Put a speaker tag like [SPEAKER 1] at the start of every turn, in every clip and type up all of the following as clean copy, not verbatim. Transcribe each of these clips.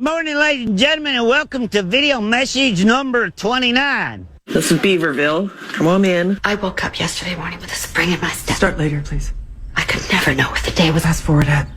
[SPEAKER 1] Good morning, ladies and gentlemen, and welcome to video message number 29.
[SPEAKER 2] This is Beaverville. Come on in.
[SPEAKER 3] I woke up yesterday morning with a spring in my step.
[SPEAKER 2] Start later, please.
[SPEAKER 3] I could never know what the day was.
[SPEAKER 2] Fast forward ahead.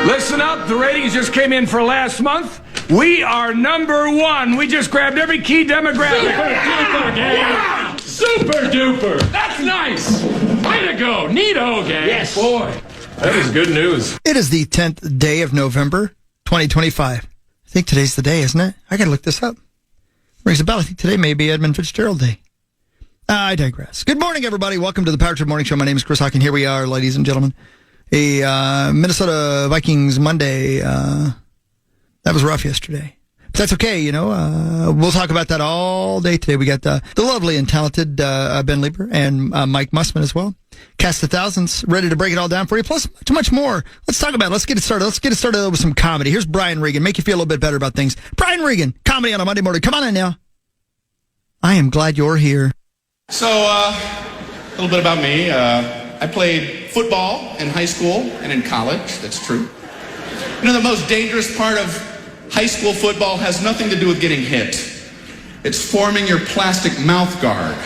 [SPEAKER 4] Listen up, the ratings just came in for last month. We are number one. We just grabbed every key demographic. Super duper, gang. Super duper. That's nice. Way to go. Neato, gang.
[SPEAKER 1] Yes.
[SPEAKER 4] Boy, that is good news.
[SPEAKER 5] It is the 10th day of November, 2025. I think today's the day, isn't it? I gotta look this up. Rings a bell. I think today may be Edmund Fitzgerald Day. I digress. Good morning, everybody. Welcome to the Power Trip Morning Show. My name is Chris Hawken. Here we are, ladies and gentlemen. A Minnesota Vikings Monday. That was rough yesterday. But that's okay, you know. We'll talk about that all day today. We got the lovely and talented Ben Leber and Mike Mussman as well. Cast of Thousands, ready to break it all down for you, plus too much more. Let's talk about it. Let's get it started. Let's get it started with some comedy. Here's Brian Regan. Make you feel a little bit better about things. Brian Regan, comedy on a Monday morning. Come on in now. I am glad you're here.
[SPEAKER 6] So, a little bit about me. I played football in high school and in college. That's true. You know, the most dangerous part of high school football has nothing to do with getting hit. It's forming your plastic mouth guard.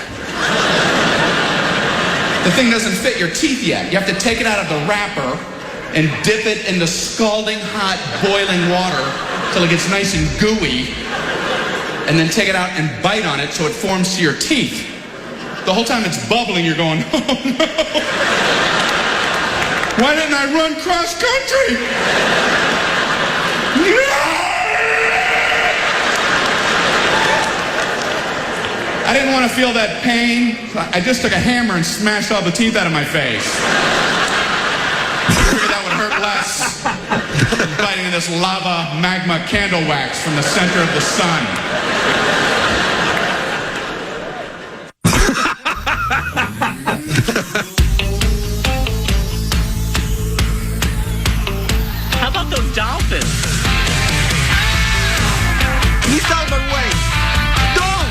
[SPEAKER 6] The thing doesn't fit your teeth yet. You have to take it out of the wrapper and dip it into scalding hot boiling water till it gets nice and gooey, and then take it out and bite on it so it forms to your teeth. The whole time it's bubbling, you're going, oh no! Why didn't I run cross country? No! I didn't want to feel that pain. I just took a hammer and smashed all the teeth out of my face. I figured that would hurt less than biting in this lava magma candle wax from the center of the sun.
[SPEAKER 1] How about those dolphins?
[SPEAKER 5] He's out of my way. Don't!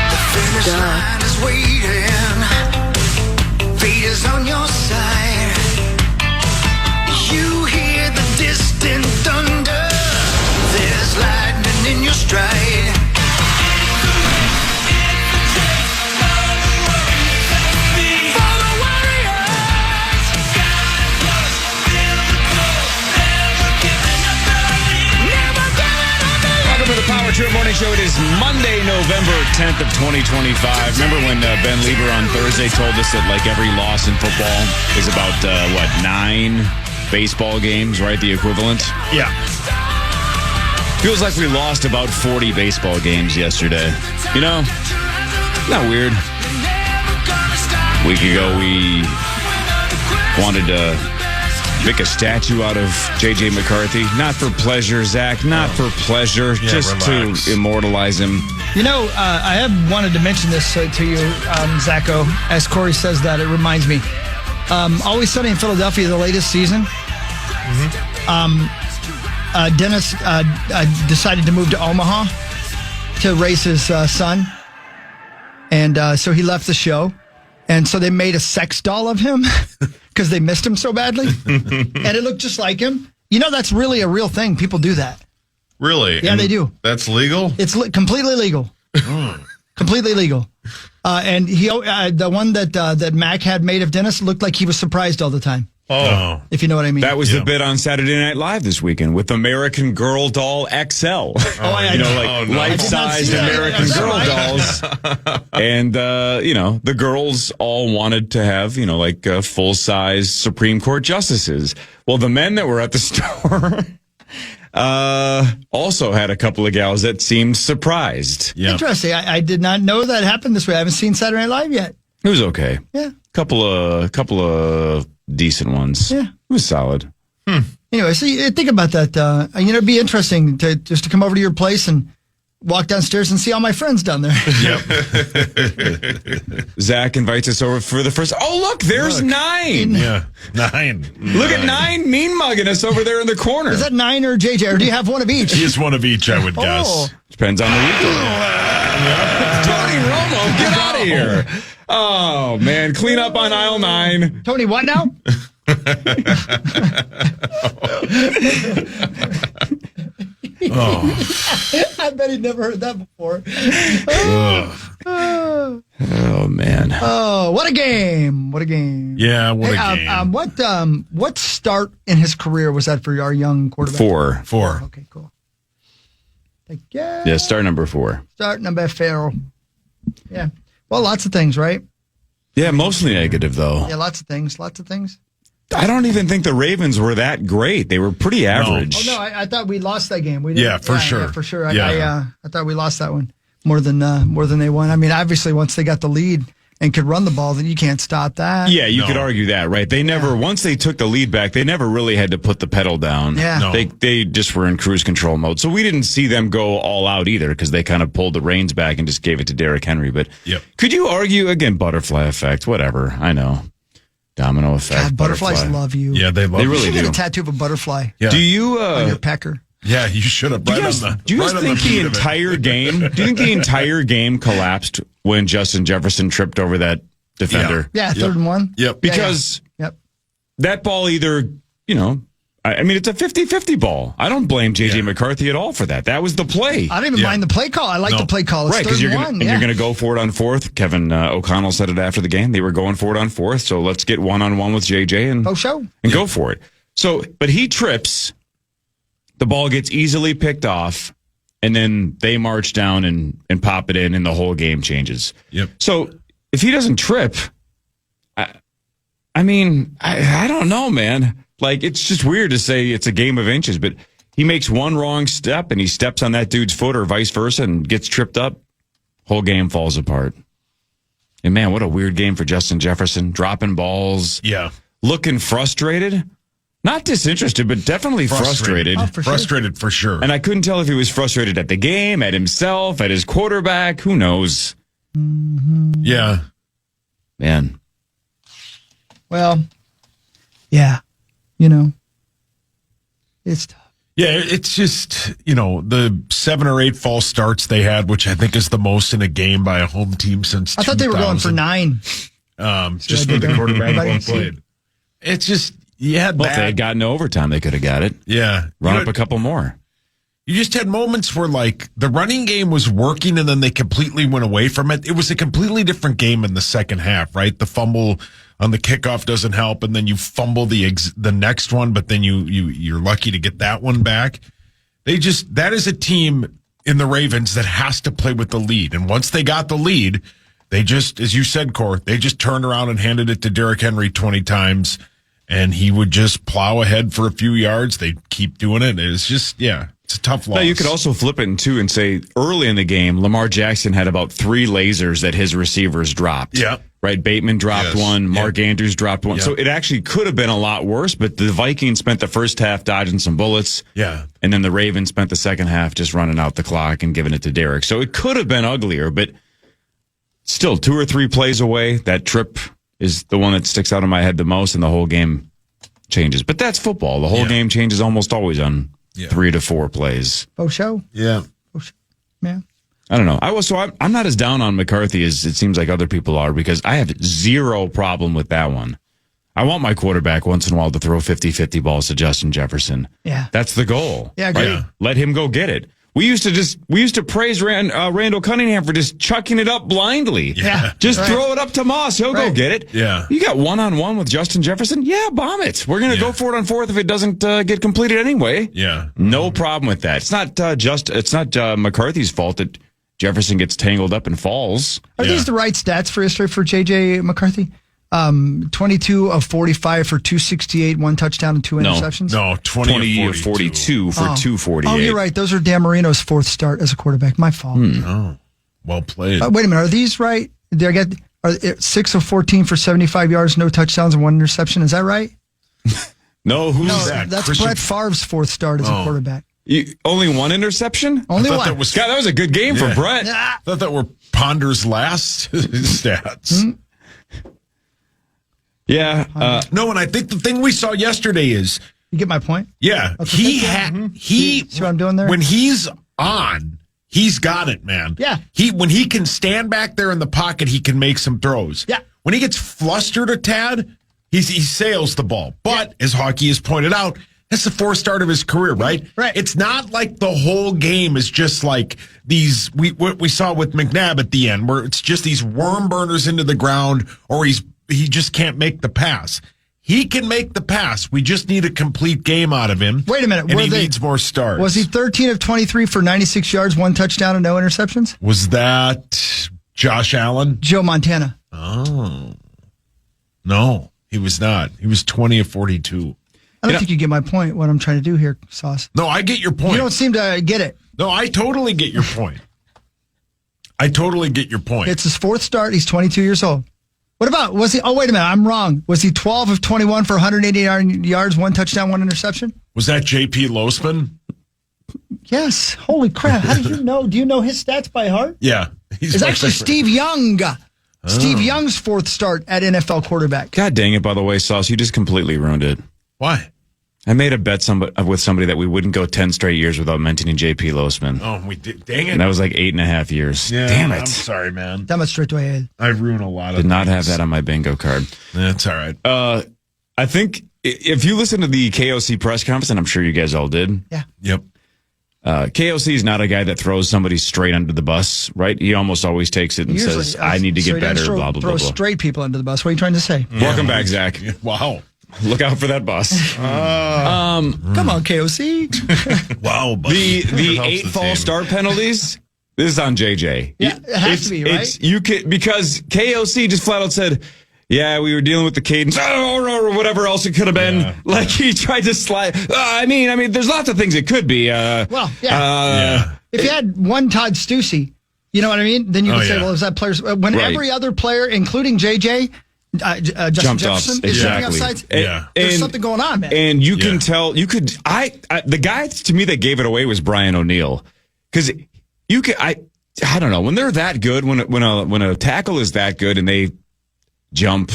[SPEAKER 7] The finish line is waiting. Fate is on your side. You hear the distant thunder. There's lightning in your stride.
[SPEAKER 8] Welcome to the Power Trip Morning Show. It is Monday, November 10th of 2025. Remember when Ben Leber on Thursday told us that like every loss in football is about, 9 baseball games, right? The equivalent?
[SPEAKER 5] Yeah.
[SPEAKER 8] Feels like we lost about 40 baseball games yesterday. You know, not weird. A week ago, we wanted to make a statue out of J.J. McCarthy. Not for pleasure, Zach. Not for pleasure.
[SPEAKER 9] Yeah,
[SPEAKER 8] just
[SPEAKER 9] relax.
[SPEAKER 8] to immortalize him.
[SPEAKER 5] You know, I have wanted to mention this to you, Zacho. As Corey says that, it reminds me. Always Sunny in Philadelphia, the latest season. Dennis decided to move to Omaha to raise his son. And so he left the show. And so they made a sex doll of him because they missed him so badly. And it looked just like him. You know, that's really a real thing. People do that.
[SPEAKER 9] Really?
[SPEAKER 5] Yeah,
[SPEAKER 9] And
[SPEAKER 5] they do.
[SPEAKER 9] That's legal?
[SPEAKER 5] It's completely legal. Completely legal. And he, the one that Mac had made of Dennis looked like he was surprised all the time.
[SPEAKER 9] Oh.
[SPEAKER 5] If you know what I mean.
[SPEAKER 8] That was the bit on Saturday Night Live this weekend with American Girl Doll XL. Life-sized American Girl dolls. And, the girls all wanted to have, full-size Supreme Court justices. Well, the men that were at the store also had a couple of gals that seemed surprised.
[SPEAKER 9] Yeah.
[SPEAKER 5] Interesting. I did not know that happened this way. I haven't seen Saturday Night Live yet.
[SPEAKER 8] It was okay.
[SPEAKER 5] Yeah.
[SPEAKER 8] Couple of decent ones.
[SPEAKER 5] Yeah.
[SPEAKER 8] It was solid.
[SPEAKER 5] Anyway, so think about that. It'd be interesting to come over to your place and walk downstairs and see all my friends down there.
[SPEAKER 8] Zach invites us over for the first. Oh, look, there's 9.
[SPEAKER 9] Yeah, 9.
[SPEAKER 8] Look at 9 mean mugging us over there in the corner.
[SPEAKER 5] Is that 9 or JJ, or do you have one of each?
[SPEAKER 9] Just one of each, I would guess.
[SPEAKER 5] Oh.
[SPEAKER 8] Depends on the weekend. Tony Romo, get out of here. Oh, man. Clean up on aisle 9.
[SPEAKER 5] Tony, what now? I bet he'd never heard that before.
[SPEAKER 8] Oh man.
[SPEAKER 5] Oh, what a game! What a game!
[SPEAKER 9] Yeah, what a game.
[SPEAKER 5] What start in his career was that for our young quarterback?
[SPEAKER 8] 4.
[SPEAKER 5] Okay, cool. Thank you.
[SPEAKER 8] Yeah, start number 4.
[SPEAKER 5] Start number 4. Yeah. Well, lots of things, right?
[SPEAKER 8] Yeah, mostly negative though.
[SPEAKER 5] Yeah, lots of things. Lots of things.
[SPEAKER 8] I don't even think the Ravens were that great. They were pretty average.
[SPEAKER 5] Oh no, I thought we lost that game. We
[SPEAKER 9] Yeah, for sure.
[SPEAKER 5] Yeah, for sure.
[SPEAKER 9] Yeah.
[SPEAKER 5] I thought we lost that one more than they won. I mean, obviously, once they got the lead and could run the ball, then you can't stop that.
[SPEAKER 8] Yeah, you could argue that, right? They never, once they took the lead back, they never really had to put the pedal down.
[SPEAKER 5] Yeah. No.
[SPEAKER 8] They just were in cruise control mode. So we didn't see them go all out either because they kind of pulled the reins back and just gave it to Derrick Henry. But could you argue, again, butterfly effect, whatever, I know. Domino effect.
[SPEAKER 5] God, butterflies love you.
[SPEAKER 9] Yeah, they love you.
[SPEAKER 8] They really
[SPEAKER 5] You should
[SPEAKER 8] do.
[SPEAKER 5] get a tattoo of a butterfly
[SPEAKER 9] Yeah.
[SPEAKER 8] Do you
[SPEAKER 5] on your pecker.
[SPEAKER 9] Yeah, you should have.
[SPEAKER 8] Do you guys think the entire game? Do you think the entire game collapsed when Justin Jefferson tripped over that defender?
[SPEAKER 5] Yeah, 3rd and 1.
[SPEAKER 9] Yep.
[SPEAKER 8] Because
[SPEAKER 5] Yep.
[SPEAKER 8] that ball either, I mean, it's a 50-50 ball. I don't blame J.J. McCarthy at all for that. That was the play.
[SPEAKER 5] I don't even mind the play call. I like the play call. It's
[SPEAKER 8] Right, because
[SPEAKER 5] 3rd
[SPEAKER 8] you're
[SPEAKER 5] and 1.
[SPEAKER 8] you're going to go for it on 4th. Kevin O'Connell said it after the game. They were going for it on 4th, so let's get one-on-one with J.J. and go for it. So, but he trips. The ball gets easily picked off, and then they march down and pop it in, and the whole game changes.
[SPEAKER 9] Yep.
[SPEAKER 8] So if he doesn't trip, I mean, I don't know, man. Like, it's just weird to say it's a game of inches, but he makes one wrong step and he steps on that dude's foot or vice versa and gets tripped up. Whole game falls apart. And man, what a weird game for Justin Jefferson. Dropping balls.
[SPEAKER 9] Yeah.
[SPEAKER 8] Looking frustrated. Not disinterested, but definitely frustrated.
[SPEAKER 5] Oh, for
[SPEAKER 9] Frustrated for sure.
[SPEAKER 8] And I couldn't tell if he was frustrated at the game, at himself, at his quarterback. Who knows?
[SPEAKER 9] Yeah.
[SPEAKER 8] Man.
[SPEAKER 5] Well, yeah. It's tough.
[SPEAKER 9] Yeah, it's just, the 7 or 8 false starts they had, which I think is the most in a game by a home team since
[SPEAKER 5] I thought they were going for 9.
[SPEAKER 9] Just for the quarterback one played. It's just,
[SPEAKER 8] Well, if they had gotten to overtime, they could have got it.
[SPEAKER 9] Yeah.
[SPEAKER 8] Run up a couple more.
[SPEAKER 9] You just had moments where, like, the running game was working and then they completely went away from it. It was a completely different game in the second half, right? The fumble on the kickoff doesn't help, and then you fumble the next one, but then you're lucky to get that one back. That is a team in the Ravens that has to play with the lead. And once they got the lead, they just, as you said, Cor, they just turned around and handed it to Derrick Henry 20 times, and he would just plow ahead for a few yards. They'd keep doing it. It's just, it's a tough loss.
[SPEAKER 8] No, you could also flip it in two and say early in the game, Lamar Jackson had about 3 lasers that his receivers dropped.
[SPEAKER 9] Yeah.
[SPEAKER 8] Right? Bateman dropped one. Mark Andrews dropped one.
[SPEAKER 9] Yep.
[SPEAKER 8] So it actually could have been a lot worse, but the Vikings spent the first half dodging some bullets.
[SPEAKER 9] Yeah.
[SPEAKER 8] And then the Ravens spent the second half just running out the clock and giving it to Derrick. So it could have been uglier, but still 2 or 3 plays away. That trip is the one that sticks out in my head the most, and the whole game changes. But that's football. The whole game changes almost always on 3 to 4 plays.
[SPEAKER 5] Oh, show.
[SPEAKER 9] Yeah.
[SPEAKER 5] Yeah.
[SPEAKER 8] I don't know. I'm not as down on McCarthy as it seems like other people are, because I have zero problem with that one. I want my quarterback once in a while to throw 50-50 balls to Justin Jefferson.
[SPEAKER 5] Yeah.
[SPEAKER 8] That's the goal.
[SPEAKER 5] Yeah, agree.
[SPEAKER 8] Right? Let him go get it. We used to praise Randall Cunningham for just chucking it up blindly.
[SPEAKER 5] Yeah.
[SPEAKER 8] Just throw it up to Moss. He'll go get it.
[SPEAKER 9] Yeah.
[SPEAKER 8] You got one-on-one with Justin Jefferson? Yeah, bomb it. We're going to go for it on 4th if it doesn't get completed anyway.
[SPEAKER 9] Yeah.
[SPEAKER 8] No problem with that. It's not McCarthy's fault that Jefferson gets tangled up and falls.
[SPEAKER 5] Are these the right stats for history for J.J. McCarthy? 22 of 45 for 268, 1 touchdown and 2 interceptions?
[SPEAKER 9] No, 20 of
[SPEAKER 8] 42 for 248.
[SPEAKER 5] Oh, you're right. Those are Dan Marino's 4th start as a quarterback. My fault.
[SPEAKER 9] Oh, well played.
[SPEAKER 5] Wait a minute. Are these right? Are 6 of 14 for 75 yards, no touchdowns, and 1 interception? Is that right?
[SPEAKER 8] No, who's
[SPEAKER 5] No,
[SPEAKER 8] that?
[SPEAKER 5] that's Brett Favre's 4th start as a quarterback.
[SPEAKER 8] Only 1 interception?
[SPEAKER 5] Only
[SPEAKER 9] I thought
[SPEAKER 5] one.
[SPEAKER 9] that
[SPEAKER 8] was a good game for Brett.
[SPEAKER 9] I thought that were Ponder's last stats.
[SPEAKER 8] Yeah.
[SPEAKER 9] No, and I think the thing we saw yesterday is,
[SPEAKER 5] You get my point?
[SPEAKER 9] yeah,
[SPEAKER 5] Okay,
[SPEAKER 9] he
[SPEAKER 5] See what I'm doing there?
[SPEAKER 9] when he's on, he's got it, man.
[SPEAKER 5] Yeah.
[SPEAKER 9] When he can stand back there in the pocket, he can make some throws.
[SPEAKER 5] Yeah.
[SPEAKER 9] When he gets flustered a tad, He sails the ball. But, as Hockey has pointed out, that's the fourth start of his career, right?
[SPEAKER 5] Right.
[SPEAKER 9] It's not like the whole game is just like what we saw with McNabb at the end, where it's just these worm burners into the ground, or he just can't make the pass. He can make the pass. We just need a complete game out of him.
[SPEAKER 5] Wait a minute.
[SPEAKER 9] And he needs more starts.
[SPEAKER 5] Was he 13 of 23 for 96 yards, 1 touchdown, and no interceptions?
[SPEAKER 9] Was that Josh Allen?
[SPEAKER 5] Joe Montana.
[SPEAKER 9] Oh. No, he was not. He was 20 of 42.
[SPEAKER 5] I don't think you get my point, what I'm trying to do here, Sauce.
[SPEAKER 9] No, I get your point.
[SPEAKER 5] You don't seem to get it.
[SPEAKER 9] No, I totally get your point.
[SPEAKER 5] It's his fourth start. He's 22 years old. What about, was he, oh, wait a minute, I'm wrong. Was he 12 of 21 for 180 yards, 1 touchdown, 1 interception?
[SPEAKER 9] Was that J.P. Losman?
[SPEAKER 5] Yes. Holy crap. How did you know? Do you know his stats by heart?
[SPEAKER 9] Yeah.
[SPEAKER 5] It's actually Steve Young. Steve Young's fourth start at NFL quarterback.
[SPEAKER 8] God dang it, by the way, Sauce, you just completely ruined it.
[SPEAKER 9] Why?
[SPEAKER 8] I made a bet with somebody that we wouldn't go 10 straight years without mentioning J.P. Losman.
[SPEAKER 9] Oh, we did. Dang it.
[SPEAKER 8] And that was like 8.5 years.
[SPEAKER 9] Yeah,
[SPEAKER 8] Damn it.
[SPEAKER 9] I'm sorry, man.
[SPEAKER 5] That much straight to ahead.
[SPEAKER 9] I ruin a lot of
[SPEAKER 8] Did not
[SPEAKER 9] things.
[SPEAKER 8] have that on my bingo card.
[SPEAKER 9] That's all right.
[SPEAKER 8] I think if you listen to the KOC press conference, and I'm sure you guys all did.
[SPEAKER 5] Yeah.
[SPEAKER 9] Yep.
[SPEAKER 8] KOC is not a guy that throws somebody straight under the bus, right? He almost always takes it and says, I need to get better, blah, blah, blah,
[SPEAKER 5] throw
[SPEAKER 8] blah.
[SPEAKER 5] straight people under the bus. What are you trying to say?
[SPEAKER 8] Welcome back, Zach.
[SPEAKER 9] Wow.
[SPEAKER 8] Look out for that bus.
[SPEAKER 5] Come on, KOC.
[SPEAKER 9] Wow.
[SPEAKER 8] The 8 false start penalties, this is on JJ.
[SPEAKER 5] Yeah, it has to be, right?
[SPEAKER 8] Because KOC just flat out said, yeah, we were dealing with the cadence or whatever else it could have been.
[SPEAKER 9] Yeah.
[SPEAKER 8] Like he tried to slide. I mean, there's lots of things it could be.
[SPEAKER 5] If you had one Todd Stussy, you know what I mean? Then you could say, well, is that player's... When every other player, including JJ... Justin
[SPEAKER 8] jumped off,
[SPEAKER 5] Jefferson is jumping off sides. There's something going on, man.
[SPEAKER 8] And you can tell, the guy to me that gave it away was Brian O'Neill. Because I don't know, when they're that good, when a tackle is that good and they jump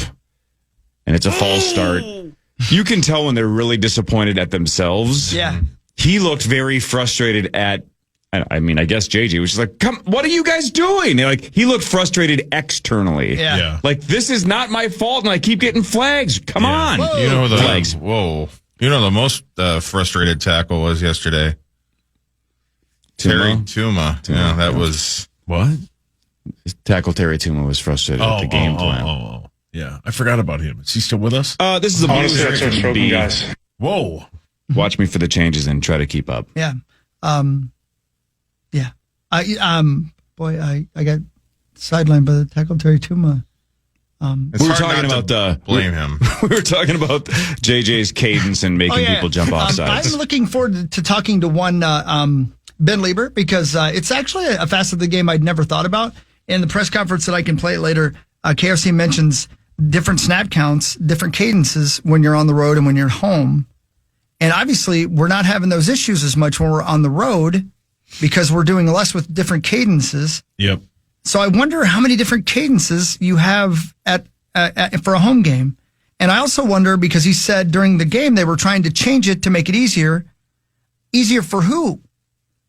[SPEAKER 8] and it's a false start, you can tell when they're really disappointed at themselves.
[SPEAKER 5] Yeah.
[SPEAKER 8] He looked very frustrated at, I mean, I guess JJ was just like, "Come, what are you guys doing?" Like he looked frustrated externally.
[SPEAKER 5] Yeah.
[SPEAKER 8] Like this is not my fault, and I keep getting flags. Come on,
[SPEAKER 5] Whoa.
[SPEAKER 10] You know the
[SPEAKER 8] flags.
[SPEAKER 10] Whoa! You know the most frustrated tackle was yesterday. Terry Tuma. Yeah, that was
[SPEAKER 9] What?
[SPEAKER 8] Tackle Terry Tuma was frustrated at the game plan.
[SPEAKER 9] Yeah, I forgot about him. Is he still with us?
[SPEAKER 8] This is a bonus B.
[SPEAKER 10] guys.
[SPEAKER 9] Whoa.
[SPEAKER 8] Watch me for the changes and try to keep up.
[SPEAKER 5] Yeah. Yeah. I got sidelined by the tackle Terry Tuma.
[SPEAKER 10] It's
[SPEAKER 8] We were
[SPEAKER 10] hard
[SPEAKER 8] talking
[SPEAKER 10] not to
[SPEAKER 8] about
[SPEAKER 10] blame him.
[SPEAKER 8] We were talking about JJ's cadence and making people jump off sides.
[SPEAKER 5] I'm looking forward to talking to one Ben Leber because it's actually a facet of the game I'd never thought about. In the press conference that I can play later, KFC mentions different snap counts, different cadences when you're on the road and when you're home. And obviously, we're not having those issues as much when we're on the road because we're doing less with different cadences.
[SPEAKER 9] Yep.
[SPEAKER 5] So I wonder how many different cadences you have for a home game. And I also wonder, because he said during the game they were trying to change it to make it easier. Easier for who?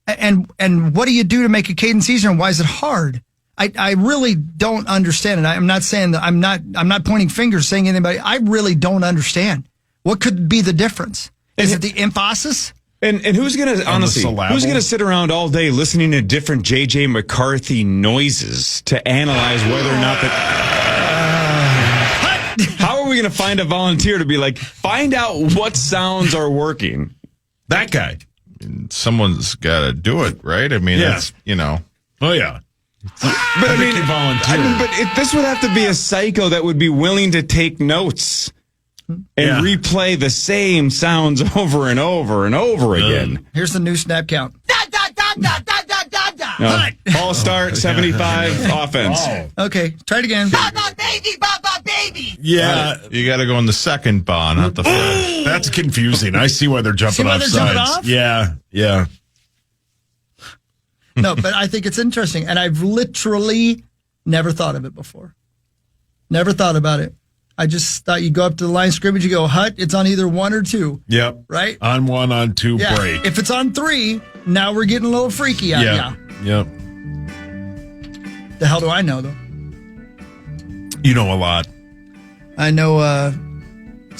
[SPEAKER 5] And what do you do to make a cadence easier, and why is it hard? I really don't understand it. I'm not saying that I'm not pointing fingers saying anybody. I really don't understand. What could be the difference? Is it the emphasis?
[SPEAKER 8] And who's gonna honestly who's gonna sit around all day listening to different JJ McCarthy noises to analyze whether or not that? How are we gonna find a volunteer to be like find out what sounds are working?
[SPEAKER 9] That guy.
[SPEAKER 10] Someone's got to do it, right? I mean, it's,
[SPEAKER 9] Oh, yeah.
[SPEAKER 8] But this would have to be a psycho that would be willing to take notes and replay the same sounds over and over and over again.
[SPEAKER 5] Here's the new snap count.
[SPEAKER 8] All start 75 offense.
[SPEAKER 5] Okay, try it again.
[SPEAKER 9] Yeah.
[SPEAKER 10] you got to go in the second bar, not the first.
[SPEAKER 9] That's confusing. I see why they're jumping
[SPEAKER 5] why
[SPEAKER 9] off
[SPEAKER 5] they're jumping
[SPEAKER 9] sides.
[SPEAKER 5] off?
[SPEAKER 9] Yeah.
[SPEAKER 5] No, but I think it's interesting, and I've literally never thought of it before. Never thought about it. I just thought you go up to the line of scrimmage, you go, Hut, it's on either 1 or 2.
[SPEAKER 9] Yep.
[SPEAKER 5] Right?
[SPEAKER 9] On 1, on 2, break.
[SPEAKER 5] If it's on 3, now we're getting a little freaky out. Yeah.
[SPEAKER 9] Yep.
[SPEAKER 5] The hell do I know, though?
[SPEAKER 9] You know a lot.
[SPEAKER 5] I know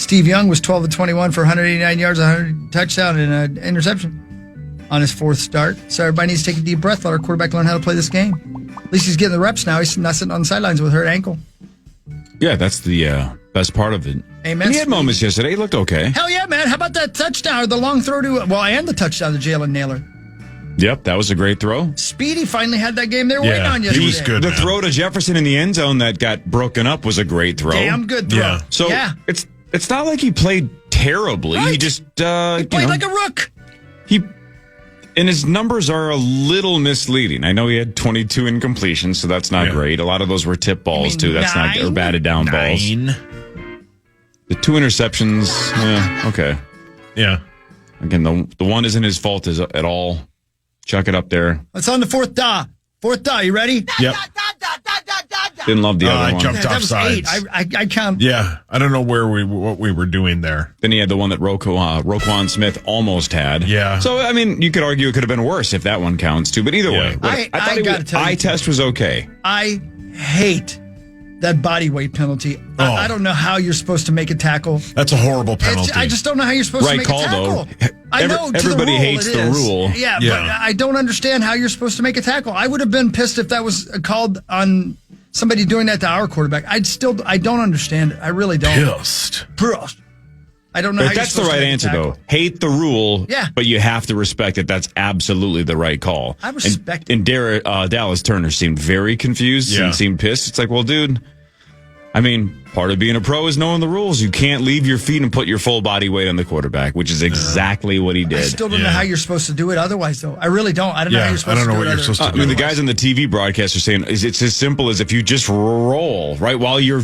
[SPEAKER 5] Steve Young was 12 of 21 for 189 yards, 100 touchdown, and an interception on his fourth start. So everybody needs to take a deep breath. Let our quarterback learn how to play this game. At least he's getting the reps now. He's not sitting on the sidelines with a hurt ankle.
[SPEAKER 8] Yeah, that's the best part of it.
[SPEAKER 5] Amen.
[SPEAKER 8] And he had moments yesterday. He looked okay.
[SPEAKER 5] Hell yeah, man. How about that touchdown or the long throw to, and the touchdown to Jalen Naylor.
[SPEAKER 8] Yep, that was a great throw.
[SPEAKER 5] Speedy finally had that game they were waiting on yesterday.
[SPEAKER 9] He was good.
[SPEAKER 8] The throw to Jefferson in the end zone that got broken up was a great throw.
[SPEAKER 5] Damn good throw.
[SPEAKER 9] Yeah.
[SPEAKER 8] So it's not like he played terribly.
[SPEAKER 5] Right.
[SPEAKER 8] He just
[SPEAKER 5] He played like a rook.
[SPEAKER 8] And his numbers are a little misleading. I know he had 22 incompletions, so that's not great. A lot of those were tip balls too. That's not or batted down balls. The 2 interceptions, okay.
[SPEAKER 9] Yeah.
[SPEAKER 8] Again, the one isn't his fault at all. Chuck it up there.
[SPEAKER 5] It's on the fourth down. Fourth down. You ready?
[SPEAKER 9] Yep.
[SPEAKER 8] Didn't love the other
[SPEAKER 9] I
[SPEAKER 8] one.
[SPEAKER 9] jumped
[SPEAKER 5] That
[SPEAKER 9] off
[SPEAKER 5] was 8.
[SPEAKER 9] sides.
[SPEAKER 5] I count.
[SPEAKER 9] Yeah. I don't know what we were doing there.
[SPEAKER 8] Then he had the one that Roquan Smith almost had.
[SPEAKER 9] Yeah.
[SPEAKER 8] So, I mean, you could argue it could have been worse if that one counts too. But either way,
[SPEAKER 5] I
[SPEAKER 8] thought
[SPEAKER 5] gotta tell you,
[SPEAKER 8] eye test was okay.
[SPEAKER 5] I hate that body weight penalty. I don't know how you're supposed to make a tackle.
[SPEAKER 9] That's a horrible penalty.
[SPEAKER 5] I just don't know how you're supposed to make a tackle. I know
[SPEAKER 8] everybody hates the rule.
[SPEAKER 5] Yeah, but I don't understand how you're supposed to make a tackle. I would have been pissed if that was called on somebody doing that to our quarterback. I don't understand it. I really don't.
[SPEAKER 9] Pissed.
[SPEAKER 5] I don't know.
[SPEAKER 8] But that's the right answer, though. Hate the rule, but you have to respect it. That's absolutely the right call.
[SPEAKER 5] I respect it.
[SPEAKER 8] And Dallas Turner seemed very confused and seemed pissed. It's like, well, dude, I mean, part of being a pro is knowing the rules. You can't leave your feet and put your full body weight on the quarterback, which is exactly what he did.
[SPEAKER 5] I still don't know how you're supposed to do it otherwise, though. I really don't. I don't know how you're supposed to do it. I don't know what you're supposed
[SPEAKER 8] to do. I mean, the guys on the TV broadcast are saying it's as simple as if you just roll, right? While you're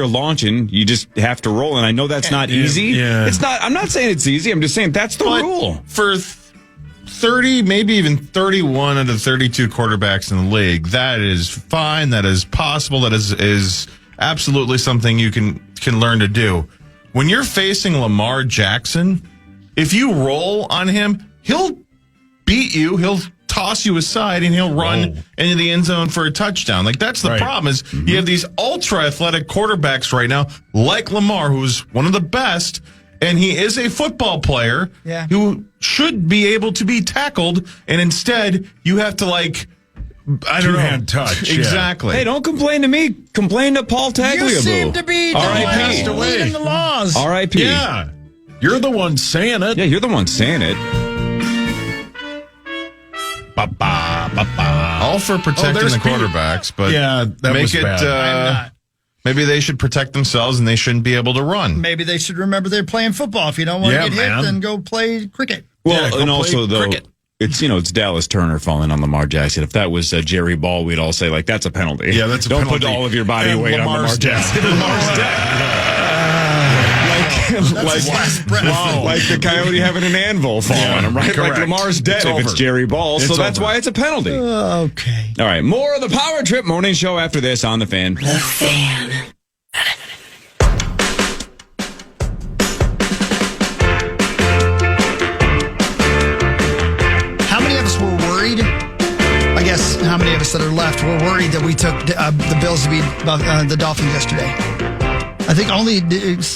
[SPEAKER 8] launching, you just have to roll. And I know that's not easy.
[SPEAKER 9] Yeah.
[SPEAKER 8] It's not. I'm not saying it's easy. I'm just saying that's the rule.
[SPEAKER 10] For 30, maybe even 31 of the 32 quarterbacks in the league, that is fine. That is possible. That is absolutely something you can learn to do. When you're facing Lamar Jackson, if you roll on him, he'll beat you. He'll toss you aside and he'll run into the end zone for a touchdown. Like, that's the problem is you have these ultra athletic quarterbacks right now, like Lamar, who's one of the best, and he is a football player who should be able to be tackled, and instead you have to, like, I don't know.
[SPEAKER 9] Two-hand touch.
[SPEAKER 10] Exactly.
[SPEAKER 8] Hey, don't complain to me. Complain to Paul Tagliabue.
[SPEAKER 5] You seem to be the laws.
[SPEAKER 8] R.I.P.
[SPEAKER 9] Yeah. You're the one saying it.
[SPEAKER 8] Yeah, you're the one saying it.
[SPEAKER 10] All for protecting the quarterbacks, but
[SPEAKER 9] that
[SPEAKER 10] make
[SPEAKER 9] was
[SPEAKER 10] it.
[SPEAKER 9] bad.
[SPEAKER 10] Maybe they should protect themselves and they shouldn't be able to run.
[SPEAKER 5] Maybe they should remember they're playing football. If you don't want to get hit, then go play cricket.
[SPEAKER 8] Well, and also though, it's Dallas Turner falling on Lamar Jackson. If that was Jerry Ball, we'd all say like that's a penalty.
[SPEAKER 9] Yeah, that's a
[SPEAKER 8] don't
[SPEAKER 9] penalty.
[SPEAKER 8] put all of your body weight on Lamar Jackson. Lamar's dead. Like the coyote having an anvil fall on him, right?
[SPEAKER 9] Correct.
[SPEAKER 8] Like Lamar's dead if it's Jerry Ball, so that's why it's a penalty.
[SPEAKER 5] Okay.
[SPEAKER 8] All right, more of the Power Trip morning show after this on the Fan.
[SPEAKER 3] The Fan.
[SPEAKER 5] How many of us were worried? I guess how many of us that are left were worried that we took the Bills to beat the Dolphins yesterday? I think only,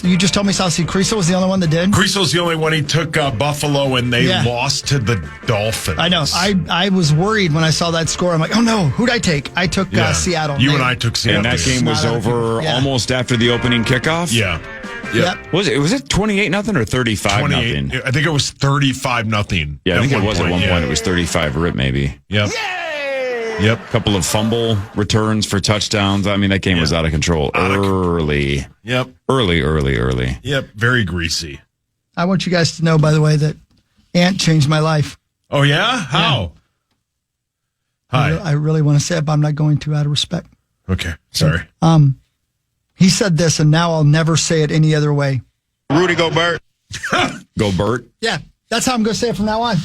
[SPEAKER 5] you just told me South Sea Creasel was the only one that did?
[SPEAKER 9] Creasel's the only one. He took Buffalo, and they lost to the Dolphins.
[SPEAKER 5] I know. I was worried when I saw that score. I'm like, oh no, who'd I take? I took Seattle.
[SPEAKER 9] You and I took Seattle.
[SPEAKER 8] And that game was over almost after the opening kickoff?
[SPEAKER 9] Yeah.
[SPEAKER 5] Yep.
[SPEAKER 8] Was it 28-0 or 35-0?
[SPEAKER 9] I think it was 35-0.
[SPEAKER 8] Yeah, I think it was at one point. It was 35 rip maybe.
[SPEAKER 9] Yep.
[SPEAKER 8] Yep. Couple of fumble returns for touchdowns. I mean, that game was out of control early.
[SPEAKER 9] Yep.
[SPEAKER 8] Early.
[SPEAKER 9] Yep. Very greasy.
[SPEAKER 5] I want you guys to know, by the way, that Ant changed my life.
[SPEAKER 9] Oh, yeah? How? Hi.
[SPEAKER 5] I really want to say it, but I'm not going to out of respect.
[SPEAKER 9] Okay. Sorry.
[SPEAKER 5] He said this, and now I'll never say it any other way.
[SPEAKER 10] Rudy Gobert.
[SPEAKER 8] Gobert.
[SPEAKER 5] Yeah, that's how I'm going to say it from now on.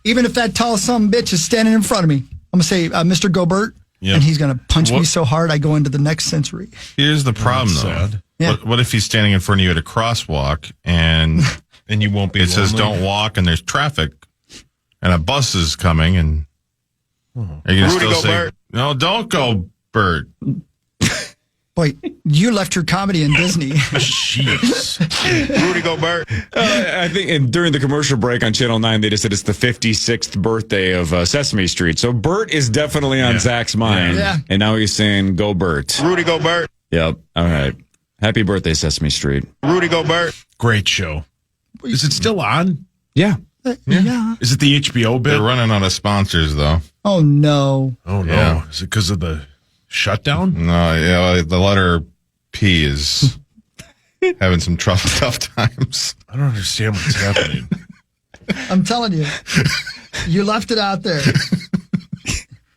[SPEAKER 5] Even if that tall son of a bitch is standing in front of me, I'm going to say, Mr. Gobert, and he's going to punch me so hard I go into the next century.
[SPEAKER 10] Here's the problem, though.
[SPEAKER 5] Yeah.
[SPEAKER 10] What if he's standing in front of you at a crosswalk and
[SPEAKER 9] you won't be
[SPEAKER 10] it says don't walk and there's traffic and a bus is coming and are you going to still say, no, don't go, Bert?
[SPEAKER 5] Boy, you left your comedy in Disney.
[SPEAKER 9] Jeez.
[SPEAKER 10] Rudy Gobert.
[SPEAKER 8] I think during the commercial break on Channel 9, they just said it's the 56th birthday of Sesame Street. So Bert is definitely on Zach's mind.
[SPEAKER 5] Yeah.
[SPEAKER 8] And now he's saying, go Bert.
[SPEAKER 10] Rudy Gobert.
[SPEAKER 8] Yep. All right. Happy birthday, Sesame Street.
[SPEAKER 10] Rudy Gobert.
[SPEAKER 9] Great show. Is it still on?
[SPEAKER 8] Yeah.
[SPEAKER 5] Yeah.
[SPEAKER 9] Is it the HBO bit?
[SPEAKER 10] They're running out of sponsors, though.
[SPEAKER 5] Oh, no.
[SPEAKER 9] Oh, no.
[SPEAKER 10] Yeah.
[SPEAKER 9] Is it because of the shutdown?
[SPEAKER 10] No, yeah, the letter P is having some tough times.
[SPEAKER 9] I don't understand what's happening.
[SPEAKER 5] I'm telling you. You left it out there.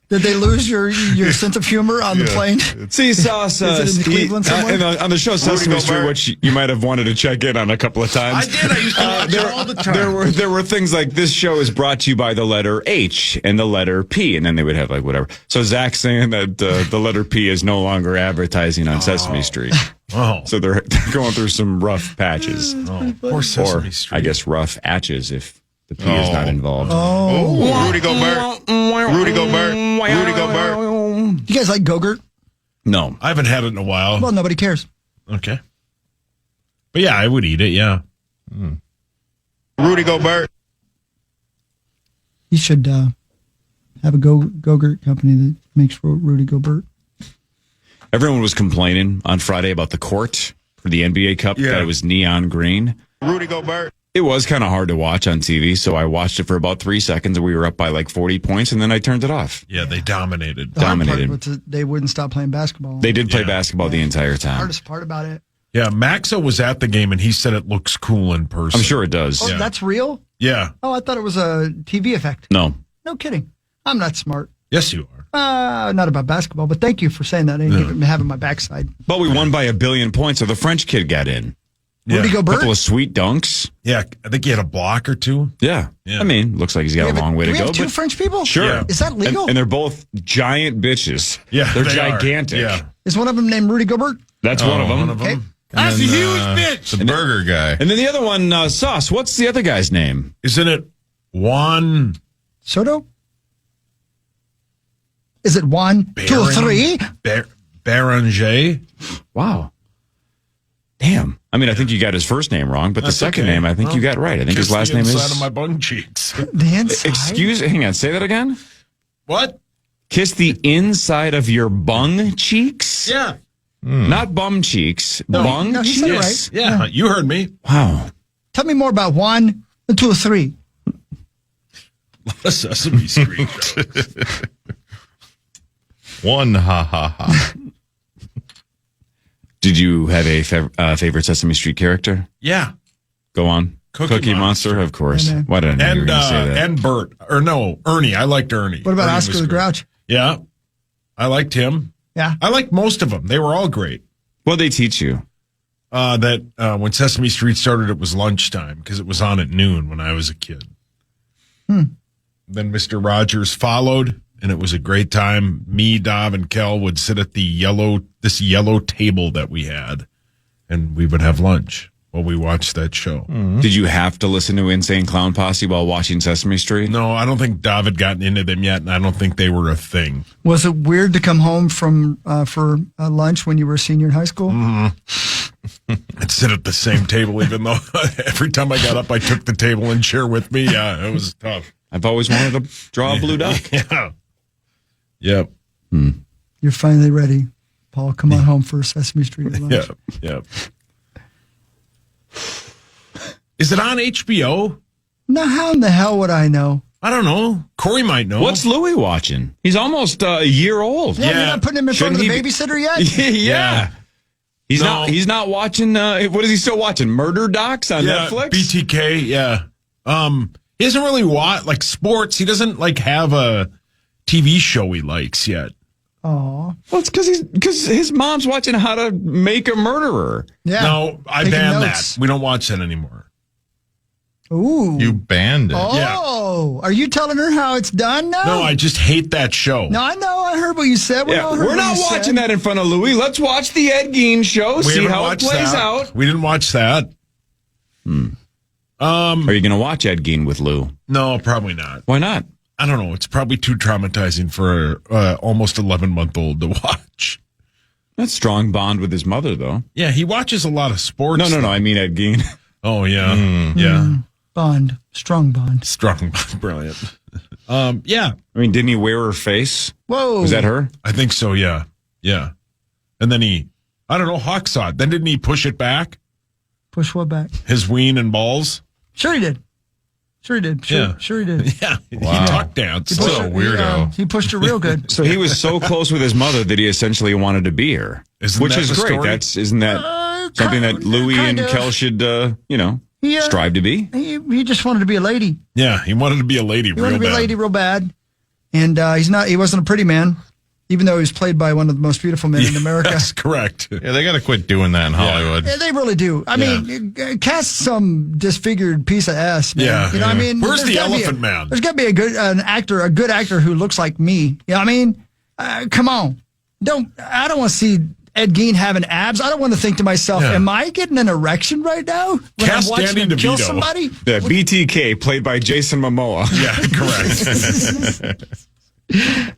[SPEAKER 5] Did they lose your sense of humor on the plane?
[SPEAKER 8] See, Sauce,
[SPEAKER 5] Is it in Cleveland somewhere?
[SPEAKER 8] on the show Sesame Street, which you might have wanted to check in on a couple of times.
[SPEAKER 9] I did. I used to watch it all the time.
[SPEAKER 8] There were things like, this show is brought to you by the letter H and the letter P, and then they would have like whatever. So Zach's saying that the letter P is no longer advertising on Sesame Street.
[SPEAKER 9] Oh.
[SPEAKER 8] So they're going through some rough patches.
[SPEAKER 9] Oh, poor Sesame
[SPEAKER 8] Or,
[SPEAKER 9] Street.
[SPEAKER 8] I guess, rough atches if the P is not involved.
[SPEAKER 10] Oh, Rudy Gobert. Rudy Gobert. Rudy Gobert.
[SPEAKER 5] You guys like Go-Gurt?
[SPEAKER 8] No.
[SPEAKER 9] I haven't had it in a while.
[SPEAKER 5] Well, nobody cares.
[SPEAKER 9] Okay. But yeah, I would eat it, yeah.
[SPEAKER 10] Rudy Gobert.
[SPEAKER 5] You should have a Go-Gurt company that makes Rudy Gobert.
[SPEAKER 8] Everyone was complaining on Friday about the court for the NBA Cup.
[SPEAKER 9] Yeah.
[SPEAKER 8] That it was neon green.
[SPEAKER 10] Rudy Gobert.
[SPEAKER 8] It was kind of hard to watch on TV, so I watched it for about 3 seconds, and we were up by like 40 points, and then I turned it off.
[SPEAKER 9] Yeah, they dominated.
[SPEAKER 5] The hard part
[SPEAKER 8] Dominated.
[SPEAKER 5] was they wouldn't stop playing basketball.
[SPEAKER 8] They did play
[SPEAKER 9] Yeah.
[SPEAKER 8] basketball the entire time.
[SPEAKER 5] Hardest part about it.
[SPEAKER 9] Yeah, Maxo was at the game, and he said it looks cool in person.
[SPEAKER 8] I'm sure it does.
[SPEAKER 5] Oh,
[SPEAKER 9] Yeah.
[SPEAKER 5] that's real?
[SPEAKER 9] Yeah.
[SPEAKER 5] Oh, I thought it was a TV effect.
[SPEAKER 8] No.
[SPEAKER 5] No kidding. I'm not smart.
[SPEAKER 9] Yes, you are.
[SPEAKER 5] Not about basketball, but thank you for saying that. I didn't having my backside.
[SPEAKER 8] But we won by 1 billion points, so the French kid got in.
[SPEAKER 5] Rudy
[SPEAKER 9] Yeah.
[SPEAKER 8] A
[SPEAKER 5] Gobert?
[SPEAKER 8] couple of sweet dunks.
[SPEAKER 9] Yeah, I think he had a block or two.
[SPEAKER 8] Yeah.
[SPEAKER 9] Yeah.
[SPEAKER 8] I mean, looks like he's got a long way
[SPEAKER 5] Do
[SPEAKER 8] to
[SPEAKER 5] we
[SPEAKER 8] go.
[SPEAKER 5] have two
[SPEAKER 8] But
[SPEAKER 5] French people?
[SPEAKER 8] sure.
[SPEAKER 9] Yeah.
[SPEAKER 5] Is that legal?
[SPEAKER 8] And they're both giant bitches.
[SPEAKER 9] Yeah,
[SPEAKER 8] They're
[SPEAKER 9] they are.
[SPEAKER 8] gigantic.
[SPEAKER 9] Yeah.
[SPEAKER 5] Is one of them named Rudy Gobert?
[SPEAKER 8] That's one of them.
[SPEAKER 9] One of them.
[SPEAKER 5] Okay.
[SPEAKER 10] That's a huge bitch. The burger guy.
[SPEAKER 8] And then the other one, Sauce. What's the other guy's name?
[SPEAKER 9] Isn't it Juan
[SPEAKER 5] Soto? Is it 1, 2, 3?
[SPEAKER 9] Beranger?
[SPEAKER 8] Wow. Damn. I mean, I think you got his first name wrong, but
[SPEAKER 9] That's
[SPEAKER 8] the second
[SPEAKER 9] okay.
[SPEAKER 8] name, I think you got right. I think his
[SPEAKER 9] Kiss
[SPEAKER 8] last
[SPEAKER 9] the
[SPEAKER 8] name
[SPEAKER 9] inside
[SPEAKER 8] is.
[SPEAKER 9] of my bum cheeks.
[SPEAKER 5] The inside?
[SPEAKER 8] Hang on, say that again.
[SPEAKER 9] What?
[SPEAKER 8] Kiss the inside of your bung cheeks?
[SPEAKER 9] Yeah.
[SPEAKER 8] Not bum cheeks. Bung
[SPEAKER 5] no, he
[SPEAKER 8] cheeks?
[SPEAKER 5] said it right.
[SPEAKER 9] Yeah, you heard me.
[SPEAKER 8] Wow.
[SPEAKER 5] Tell me more about 1, 2, 3.
[SPEAKER 9] Sesame Street.
[SPEAKER 10] One ha ha ha.
[SPEAKER 8] Did you have a favorite Sesame Street character?
[SPEAKER 9] Yeah.
[SPEAKER 8] Go on.
[SPEAKER 9] Cookie
[SPEAKER 8] Monster, of course.
[SPEAKER 5] Yeah, man.
[SPEAKER 8] Why did I know you were going to say that?
[SPEAKER 9] And Bert. Or no, Ernie. I liked Ernie.
[SPEAKER 5] What about
[SPEAKER 9] Ernie
[SPEAKER 5] Oscar
[SPEAKER 9] was
[SPEAKER 5] the
[SPEAKER 9] great.
[SPEAKER 5] Grouch?
[SPEAKER 9] Yeah. I liked him.
[SPEAKER 5] Yeah.
[SPEAKER 9] I liked most of them. They were all great.
[SPEAKER 8] What they teach you?
[SPEAKER 9] That when Sesame Street started, it was lunchtime because it was on at noon when I was a kid. Then Mr. Rogers followed, and it was a great time. Me, Dov, and Kel would sit at this yellow table that we had, and we would have lunch while we watched that show.
[SPEAKER 8] Did you have to listen to Insane Clown Posse while watching Sesame Street?
[SPEAKER 9] No, I don't think Dov had gotten into them yet, and I don't think they were a thing.
[SPEAKER 5] Was it weird to come home from for lunch when you were a senior in high school?
[SPEAKER 9] I'd sit at the same table, even though every time I got up, I took the table and chair with me. Yeah, it was tough.
[SPEAKER 8] I've always wanted to draw a blue duck.
[SPEAKER 9] Yeah. Yep.
[SPEAKER 5] You're finally ready. Paul, come on home for Sesame Street lunch.
[SPEAKER 9] Yep. Yep. Is it on HBO?
[SPEAKER 5] Now, how in the hell would I know?
[SPEAKER 9] I don't know. Corey might know.
[SPEAKER 8] What's Louis watching? He's almost a year old.
[SPEAKER 5] Yeah, you're not putting him in front of the
[SPEAKER 8] Shouldn't he
[SPEAKER 5] babysitter yet?
[SPEAKER 8] yeah. He's
[SPEAKER 9] No.
[SPEAKER 8] not. He's not watching. What is he still watching? Murder docs on Netflix.
[SPEAKER 9] BTK. Yeah. He doesn't really watch like sports. He doesn't like have a TV show he likes yet.
[SPEAKER 5] Aw.
[SPEAKER 8] Well, it's because his mom's watching How to Make a Murderer.
[SPEAKER 5] Yeah.
[SPEAKER 9] No, I
[SPEAKER 5] Taking
[SPEAKER 9] banned
[SPEAKER 5] notes.
[SPEAKER 9] that. We don't watch that anymore.
[SPEAKER 5] Ooh.
[SPEAKER 10] You banned it.
[SPEAKER 5] Oh, are you telling her how it's done now?
[SPEAKER 9] No, I just hate that show.
[SPEAKER 5] No, I know. I heard what you said.
[SPEAKER 8] Yeah,
[SPEAKER 5] all heard
[SPEAKER 8] we're
[SPEAKER 5] what
[SPEAKER 8] not
[SPEAKER 5] you
[SPEAKER 8] watching
[SPEAKER 5] said.
[SPEAKER 8] that in front of Louis. Let's watch the Ed Gein show.
[SPEAKER 9] We
[SPEAKER 8] See
[SPEAKER 9] haven't
[SPEAKER 8] how it
[SPEAKER 9] watched
[SPEAKER 8] plays
[SPEAKER 9] that.
[SPEAKER 8] out.
[SPEAKER 9] We didn't watch that.
[SPEAKER 8] Are you going to watch Ed Gein with Lou?
[SPEAKER 9] No, probably not.
[SPEAKER 8] Why not?
[SPEAKER 9] I don't know. It's probably too traumatizing for a almost 11-month-old to watch.
[SPEAKER 8] That's strong bond with his mother, though.
[SPEAKER 9] Yeah, he watches a lot of sports.
[SPEAKER 8] No. I mean Ed Gein.
[SPEAKER 9] Oh, yeah. Yeah.
[SPEAKER 5] Bond. Strong bond.
[SPEAKER 9] Strong bond. Brilliant. Yeah.
[SPEAKER 8] I mean, didn't he wear her face?
[SPEAKER 5] Whoa.
[SPEAKER 8] Was that her?
[SPEAKER 9] I think so, yeah. Yeah. And then I don't know, Hawk saw it. Then didn't he push it back?
[SPEAKER 5] Push what back?
[SPEAKER 9] His ween and balls?
[SPEAKER 5] Sure he did. Sure he did. Sure he did.
[SPEAKER 9] Yeah.
[SPEAKER 10] Wow.
[SPEAKER 9] He tuck danced.
[SPEAKER 10] What a weirdo.
[SPEAKER 5] He pushed her real good.
[SPEAKER 8] So he was so close with his mother that he essentially wanted to be her.
[SPEAKER 9] Which
[SPEAKER 8] is
[SPEAKER 9] the
[SPEAKER 8] great.
[SPEAKER 9] story?
[SPEAKER 8] Isn't that something that Louis and Kel should, strive to be?
[SPEAKER 5] He just wanted to be a lady.
[SPEAKER 9] Yeah, he wanted to be a lady
[SPEAKER 5] He wanted to be a lady real bad. And he wasn't a pretty man, even though he was played by one of the most beautiful men in America.
[SPEAKER 9] That's correct.
[SPEAKER 10] Yeah, they got to quit doing that in Hollywood.
[SPEAKER 5] Yeah, they really do. I mean, cast some disfigured piece of ass, man.
[SPEAKER 9] Yeah,
[SPEAKER 5] you know what I mean?
[SPEAKER 9] Where's
[SPEAKER 5] There's
[SPEAKER 9] the
[SPEAKER 5] gotta be
[SPEAKER 9] Elephant Man?
[SPEAKER 5] There's got to be a good actor who looks like me. You know what I mean? Come on. I don't want to see Ed Gein having abs. I don't want to think to myself, am I getting an erection right now when
[SPEAKER 9] Cast
[SPEAKER 5] I'm watching
[SPEAKER 9] Danny
[SPEAKER 5] him kill
[SPEAKER 9] DeVito.
[SPEAKER 5] somebody?
[SPEAKER 8] The BTK, played by Jason Momoa.
[SPEAKER 9] Yeah, correct.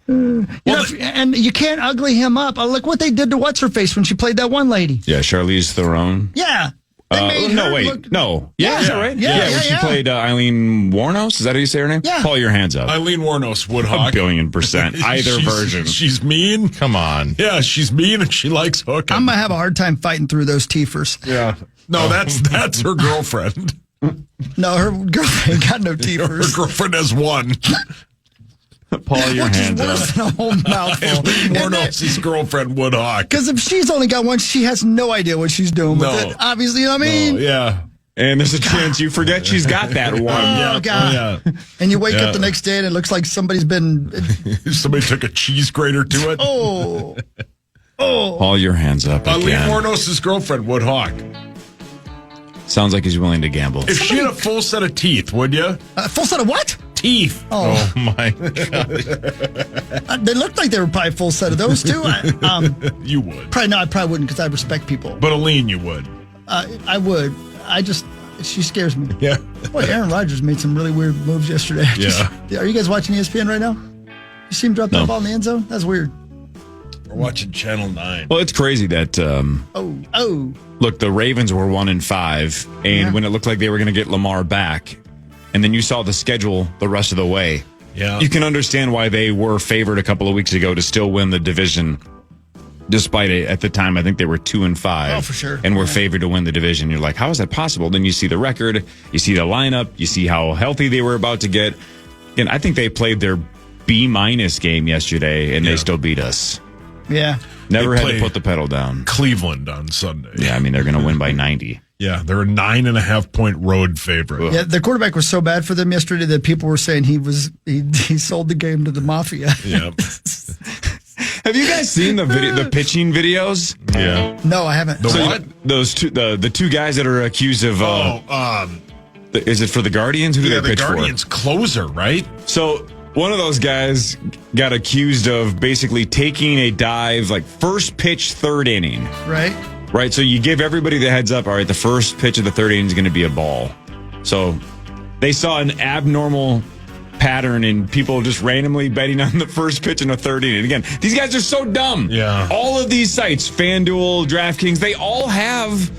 [SPEAKER 5] And you can't ugly him up. Look what they did to what's-her-face when she played that one lady.
[SPEAKER 8] Yeah, Charlize Theron.
[SPEAKER 5] Yeah. They made her look-
[SPEAKER 8] No. Yeah, is that right?
[SPEAKER 5] Yeah,
[SPEAKER 8] when she played Eileen Warnos. Is that how you say her name?
[SPEAKER 5] Yeah.
[SPEAKER 8] Pull your hands up.
[SPEAKER 9] Eileen Warnos, Woodhawk.
[SPEAKER 8] 1,000,000,000%. Either version.
[SPEAKER 9] She's mean.
[SPEAKER 10] Come on.
[SPEAKER 9] Yeah, she's mean and she likes hooking.
[SPEAKER 5] I'm going to have a hard time fighting through those teethers.
[SPEAKER 9] Yeah. No, that's her girlfriend.
[SPEAKER 5] No, her girlfriend got no
[SPEAKER 9] Her
[SPEAKER 5] teethers.
[SPEAKER 9] girlfriend has one.
[SPEAKER 8] Pull your
[SPEAKER 5] Which is
[SPEAKER 8] hands
[SPEAKER 5] worse
[SPEAKER 8] up.
[SPEAKER 5] than a whole mouthful.
[SPEAKER 9] Eileen Warnos' girlfriend, Woodhawk.
[SPEAKER 5] Because if she's only got one, she has no idea what she's doing with
[SPEAKER 9] No.
[SPEAKER 5] it. Obviously, you know what I mean?
[SPEAKER 9] Yeah.
[SPEAKER 8] And there's a chance you forget she's got that one.
[SPEAKER 5] Oh, God.
[SPEAKER 9] Yeah.
[SPEAKER 5] And you wake
[SPEAKER 9] Yeah.
[SPEAKER 5] up the next day and it looks like somebody's been.
[SPEAKER 9] Somebody took a cheese grater to it.
[SPEAKER 5] Oh.
[SPEAKER 8] Pull your hands up
[SPEAKER 9] Eileen
[SPEAKER 8] again.
[SPEAKER 9] Warnos' girlfriend, Woodhawk.
[SPEAKER 8] Sounds like he's willing to gamble.
[SPEAKER 9] If she had a full set of teeth, would you?
[SPEAKER 5] Full set of what?
[SPEAKER 9] Teeth.
[SPEAKER 5] Oh.
[SPEAKER 10] My God.
[SPEAKER 5] They looked like they were probably a full set of those, too.
[SPEAKER 9] You would.
[SPEAKER 5] Probably no, I probably wouldn't because I respect people.
[SPEAKER 9] But Eileen, you would.
[SPEAKER 5] I would. She scares me.
[SPEAKER 9] Yeah.
[SPEAKER 5] Boy, Aaron Rodgers made some really weird moves yesterday. Are you guys watching ESPN right now? You see him drop that ball in the end zone? That's weird.
[SPEAKER 9] We're watching Channel 9.
[SPEAKER 8] Well, it's crazy that, look, the Ravens were 1-5, and when it looked like they were going to get Lamar back, and then you saw the schedule the rest of the way, you can understand why they were favored a couple of weeks ago to still win the division, despite it, at the time, I think they were 2-5.
[SPEAKER 5] Oh, for sure.
[SPEAKER 8] And were favored to win the division. You're like, how is that possible? Then you see the record, you see the lineup, you see how healthy they were about to get. And I think they played their B- game yesterday, and they still beat us.
[SPEAKER 5] Yeah.
[SPEAKER 8] Never
[SPEAKER 9] They
[SPEAKER 8] had to
[SPEAKER 9] played
[SPEAKER 8] put the pedal down.
[SPEAKER 9] Cleveland on Sunday.
[SPEAKER 8] Yeah, I mean, they're going to win by 90.
[SPEAKER 9] Yeah, they're a 9.5-point road favorite.
[SPEAKER 5] Yeah, the quarterback was so bad for them yesterday that people were saying he sold the game to the mafia.
[SPEAKER 9] Yeah.
[SPEAKER 8] Have you guys seen the pitching videos?
[SPEAKER 9] Yeah.
[SPEAKER 5] No, I haven't.
[SPEAKER 9] The what?
[SPEAKER 8] Those two, the two guys that are accused of. Is it for the Guardians? Who do
[SPEAKER 9] Yeah,
[SPEAKER 8] they
[SPEAKER 9] the
[SPEAKER 8] pitch
[SPEAKER 9] Guardians closer, right?
[SPEAKER 8] for? So one of those guys got accused of basically taking a dive, like first pitch, third inning. Right. So you give everybody the heads up. All right, the first pitch of the third inning is going to be a ball. So they saw an abnormal pattern in people just randomly betting on the first pitch in the third inning. Again, these guys are so dumb.
[SPEAKER 9] Yeah.
[SPEAKER 8] All of these sites, FanDuel, DraftKings, they all have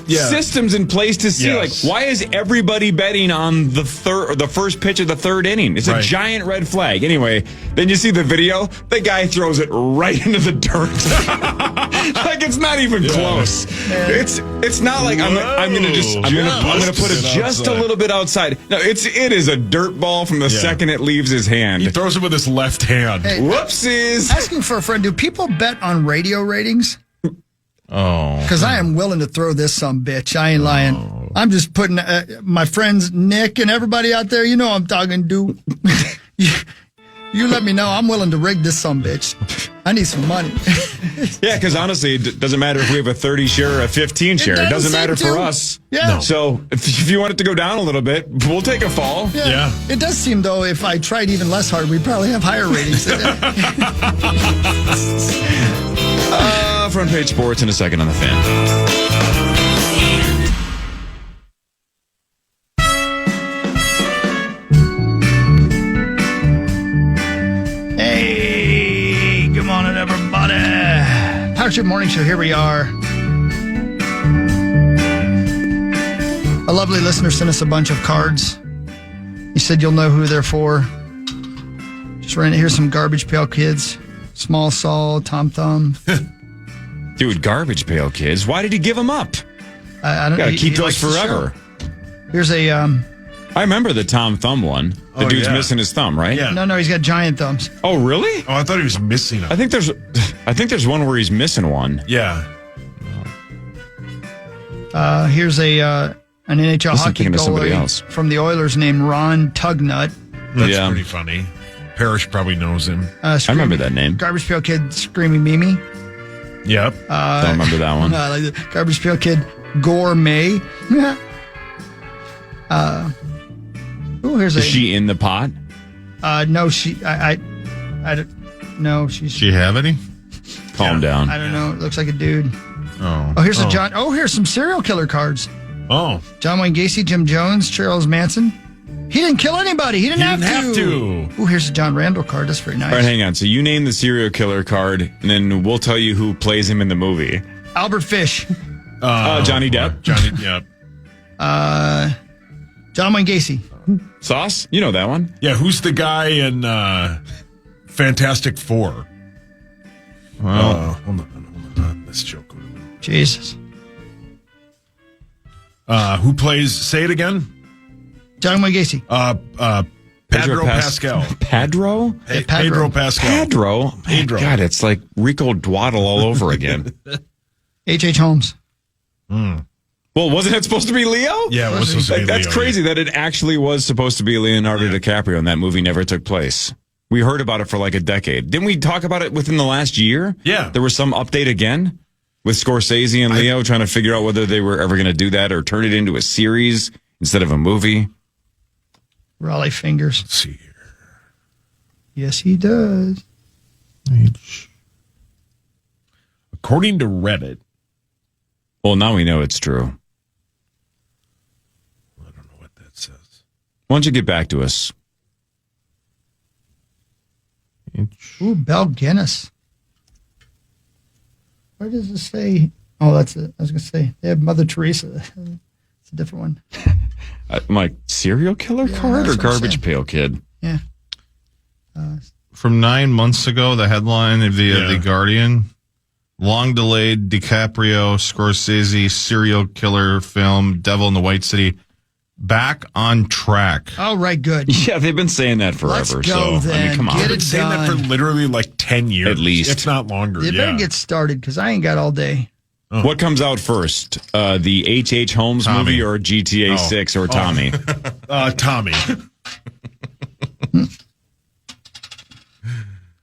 [SPEAKER 8] systems in place to see, like, why is everybody betting on the first pitch of the third inning? It's a giant red flag. Anyway, then you see the video. The guy throws it right into the dirt. Like, it's not even close. It's not like I'm gonna put it just a little bit outside. No, it is a dirt ball from the second it leaves his hand.
[SPEAKER 9] He throws it with his left hand.
[SPEAKER 5] Hey,
[SPEAKER 8] whoopsies.
[SPEAKER 5] Asking for a friend, do people bet on radio ratings?
[SPEAKER 10] Oh.
[SPEAKER 5] Because I am willing to throw this bitch. I ain't lying. I'm just putting my friends, Nick, and everybody out there, you know I'm talking to. You let me know. I'm willing to rig this bitch. I need some money.
[SPEAKER 8] Yeah, because honestly, it doesn't matter if we have a 30 share or a 15 share. It doesn't matter for us.
[SPEAKER 5] Yeah. No.
[SPEAKER 8] So if you want it to go down a little bit, we'll take a fall.
[SPEAKER 5] Yeah. It does seem, though, if I tried even less hard, we'd probably have higher ratings.
[SPEAKER 8] Front page sports in a second on the Fan.
[SPEAKER 5] Hey, good morning, everybody. Starship Morning Show. Here we are. A lovely listener sent us a bunch of cards. He said you'll know who they're for. Just ran. Here's some Garbage Pail Kids. Small Saul, Tom Thumb.
[SPEAKER 8] Dude, Garbage Pail Kids. Why did he give them up?
[SPEAKER 5] I don't know.
[SPEAKER 8] Gotta keep those forever.
[SPEAKER 5] Here's a.
[SPEAKER 8] I remember the Tom Thumb one. The dude's missing his thumb, right?
[SPEAKER 10] Yeah.
[SPEAKER 5] No, he's got giant thumbs.
[SPEAKER 8] Oh, really?
[SPEAKER 9] Oh, I thought he was missing them.
[SPEAKER 8] I think there's one where he's missing one.
[SPEAKER 9] Yeah.
[SPEAKER 5] Here's an NHL hockey goalie from the Oilers named Ron Tugnut.
[SPEAKER 9] That's pretty funny. Parrish probably knows him.
[SPEAKER 8] I remember that name.
[SPEAKER 5] Garbage Pail Kid Screaming Mimi.
[SPEAKER 9] Yep.
[SPEAKER 8] Don't remember that one.
[SPEAKER 5] I like the Garbage Pail Kid Gourmet. Here's
[SPEAKER 8] Is she in the pot?
[SPEAKER 5] No, I don't. No, she's.
[SPEAKER 10] She have any?
[SPEAKER 8] Calm down.
[SPEAKER 5] I don't know. It looks like a dude.
[SPEAKER 10] Oh.
[SPEAKER 5] Here's a John. Oh, here's some serial killer cards.
[SPEAKER 9] Oh.
[SPEAKER 5] John Wayne Gacy, Jim Jones, Charles Manson. He didn't kill anybody. He didn't have to. Oh, here's a John Randall card. That's very nice.
[SPEAKER 8] All right, hang on. So you name the serial killer card, and then we'll tell you who plays him in the movie.
[SPEAKER 5] Albert Fish.
[SPEAKER 8] Johnny Depp.
[SPEAKER 9] Yep.
[SPEAKER 5] John Wayne Gacy.
[SPEAKER 8] Sauce? You know that one.
[SPEAKER 9] Yeah, who's the guy in Fantastic Four? Hold on. This joke.
[SPEAKER 5] Jesus.
[SPEAKER 9] Who plays, say it again?
[SPEAKER 5] John Wayne Gacy.
[SPEAKER 9] Pedro Pascal.
[SPEAKER 8] Pedro?
[SPEAKER 9] Pedro Pascal.
[SPEAKER 8] Pedro?
[SPEAKER 9] Pedro.
[SPEAKER 8] God, it's like Rico Dwaddle all over again.
[SPEAKER 5] H.H. Holmes.
[SPEAKER 8] Well, wasn't it supposed to be Leo?
[SPEAKER 9] Yeah, it was supposed to be
[SPEAKER 8] That's
[SPEAKER 9] Leo,
[SPEAKER 8] crazy that it actually was supposed to be Leonardo DiCaprio and that movie never took place. We heard about it for like a decade. Didn't we talk about it within the last year?
[SPEAKER 9] Yeah.
[SPEAKER 8] There was some update again with Scorsese and Leo trying to figure out whether they were ever going to do that or turn it into a series instead of a movie.
[SPEAKER 5] Raleigh Fingers.
[SPEAKER 9] Let's see here.
[SPEAKER 5] Yes, he does.
[SPEAKER 9] According to Reddit.
[SPEAKER 8] Well, now we know it's true.
[SPEAKER 9] I don't know what that says.
[SPEAKER 8] Why don't you get back to us?
[SPEAKER 5] Ooh, Belle Guinness. Where does it say? Oh, that's it. I was going to say, they have Mother Teresa. It's a different one.
[SPEAKER 8] I'm like, serial killer card or Garbage Pail Kid?
[SPEAKER 5] Yeah.
[SPEAKER 10] From 9 months ago, the headline of the Guardian, long delayed DiCaprio, Scorsese, serial killer film, Devil in the White City, back on track.
[SPEAKER 5] Oh, right, good.
[SPEAKER 8] Yeah, they've been saying that forever.
[SPEAKER 5] Let's go,
[SPEAKER 8] so,
[SPEAKER 5] then.
[SPEAKER 8] I mean, come on.
[SPEAKER 5] Get
[SPEAKER 9] I've been saying that for literally like 10 years.
[SPEAKER 8] At least.
[SPEAKER 9] If not longer,
[SPEAKER 5] You better get started because I ain't got all day.
[SPEAKER 8] What comes out first? The H.H. Holmes
[SPEAKER 9] Tommy.
[SPEAKER 8] movie or GTA 6 or Tommy?
[SPEAKER 9] Tommy.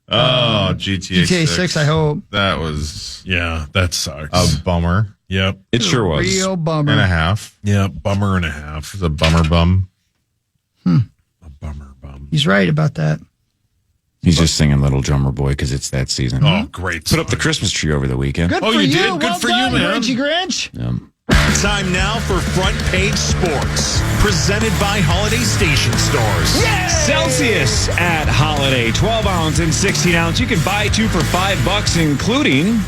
[SPEAKER 10] GTA
[SPEAKER 5] 6, I hope.
[SPEAKER 10] That was
[SPEAKER 9] Yeah, that sucks.
[SPEAKER 10] a bummer
[SPEAKER 9] Yep.
[SPEAKER 8] It sure was.
[SPEAKER 5] Real bummer.
[SPEAKER 10] and a half.
[SPEAKER 9] Yep. Bummer and a half.
[SPEAKER 10] It was a bummer bum.
[SPEAKER 9] A bummer bum.
[SPEAKER 5] He's right about that.
[SPEAKER 8] He's just singing Little Drummer Boy because it's that season.
[SPEAKER 9] Oh, great.
[SPEAKER 8] Put up the Christmas tree over the weekend.
[SPEAKER 5] Good
[SPEAKER 9] Oh,
[SPEAKER 5] for
[SPEAKER 9] you
[SPEAKER 5] you.
[SPEAKER 9] did? Good
[SPEAKER 5] Well
[SPEAKER 9] for you,
[SPEAKER 5] done,
[SPEAKER 9] man.
[SPEAKER 5] Grinchy Grinch.
[SPEAKER 7] Time now for Front Page Sports, presented by Holiday Station Stores.
[SPEAKER 8] Celsius at Holiday, 12 ounce and 16 ounce. You can buy two for $5, including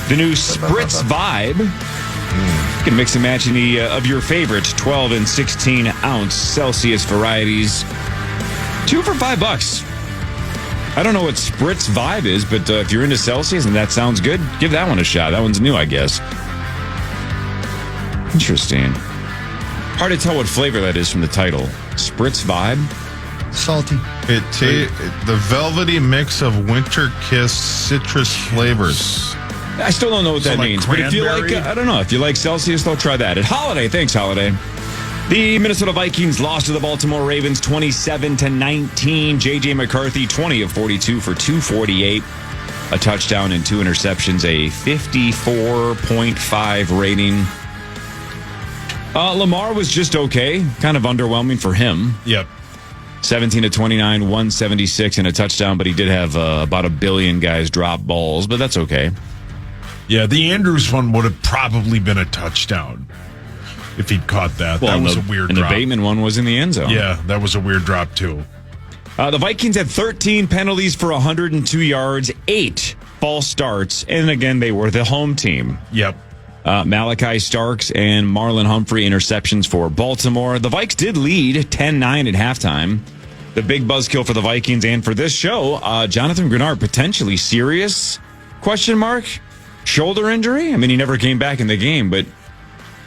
[SPEAKER 8] the new Spritz Vibe. You can mix and match any of your favorite 12 and 16 ounce Celsius varieties. Two for $5. I don't know what Spritz Vibe is, but if you're into Celsius and that sounds good, give that one a shot. That one's new, I guess. Interesting. Hard to tell what flavor that is from the title. Spritz Vibe?
[SPEAKER 5] Salty.
[SPEAKER 10] The velvety mix of winter kiss citrus flavors.
[SPEAKER 8] I still don't know what that
[SPEAKER 9] like
[SPEAKER 8] means. But if you like,
[SPEAKER 9] cranberry?
[SPEAKER 8] I don't know. If you like Celsius, they'll try that. At Holiday. Thanks, Holiday. The Minnesota Vikings lost to the Baltimore Ravens 27-19. J.J. McCarthy, 20 of 42 for 248. A touchdown and 2 interceptions. A 54.5 rating. Lamar was just okay. Kind of underwhelming for him.
[SPEAKER 9] Yep.
[SPEAKER 8] 17 to 29, 176 and a touchdown, but he did have about a billion guys drop balls, but that's okay.
[SPEAKER 9] Yeah, the Andrews one would have probably been a touchdown if he'd caught that.
[SPEAKER 8] Well,
[SPEAKER 9] that was a weird
[SPEAKER 8] and
[SPEAKER 9] drop.
[SPEAKER 8] the Bateman one was in the end zone.
[SPEAKER 9] Yeah, that was a weird drop, too.
[SPEAKER 8] The Vikings had 13 penalties for 102 yards, 8 false starts, and again, they were the home team.
[SPEAKER 9] Yep.
[SPEAKER 8] Malachi Starks and Marlon Humphrey interceptions for Baltimore. The Vikes did lead 10-9 at halftime. The big buzzkill for the Vikings and for this show, Jonathan Grenard potentially serious? Question mark? Shoulder injury? I mean, he never came back in the game, but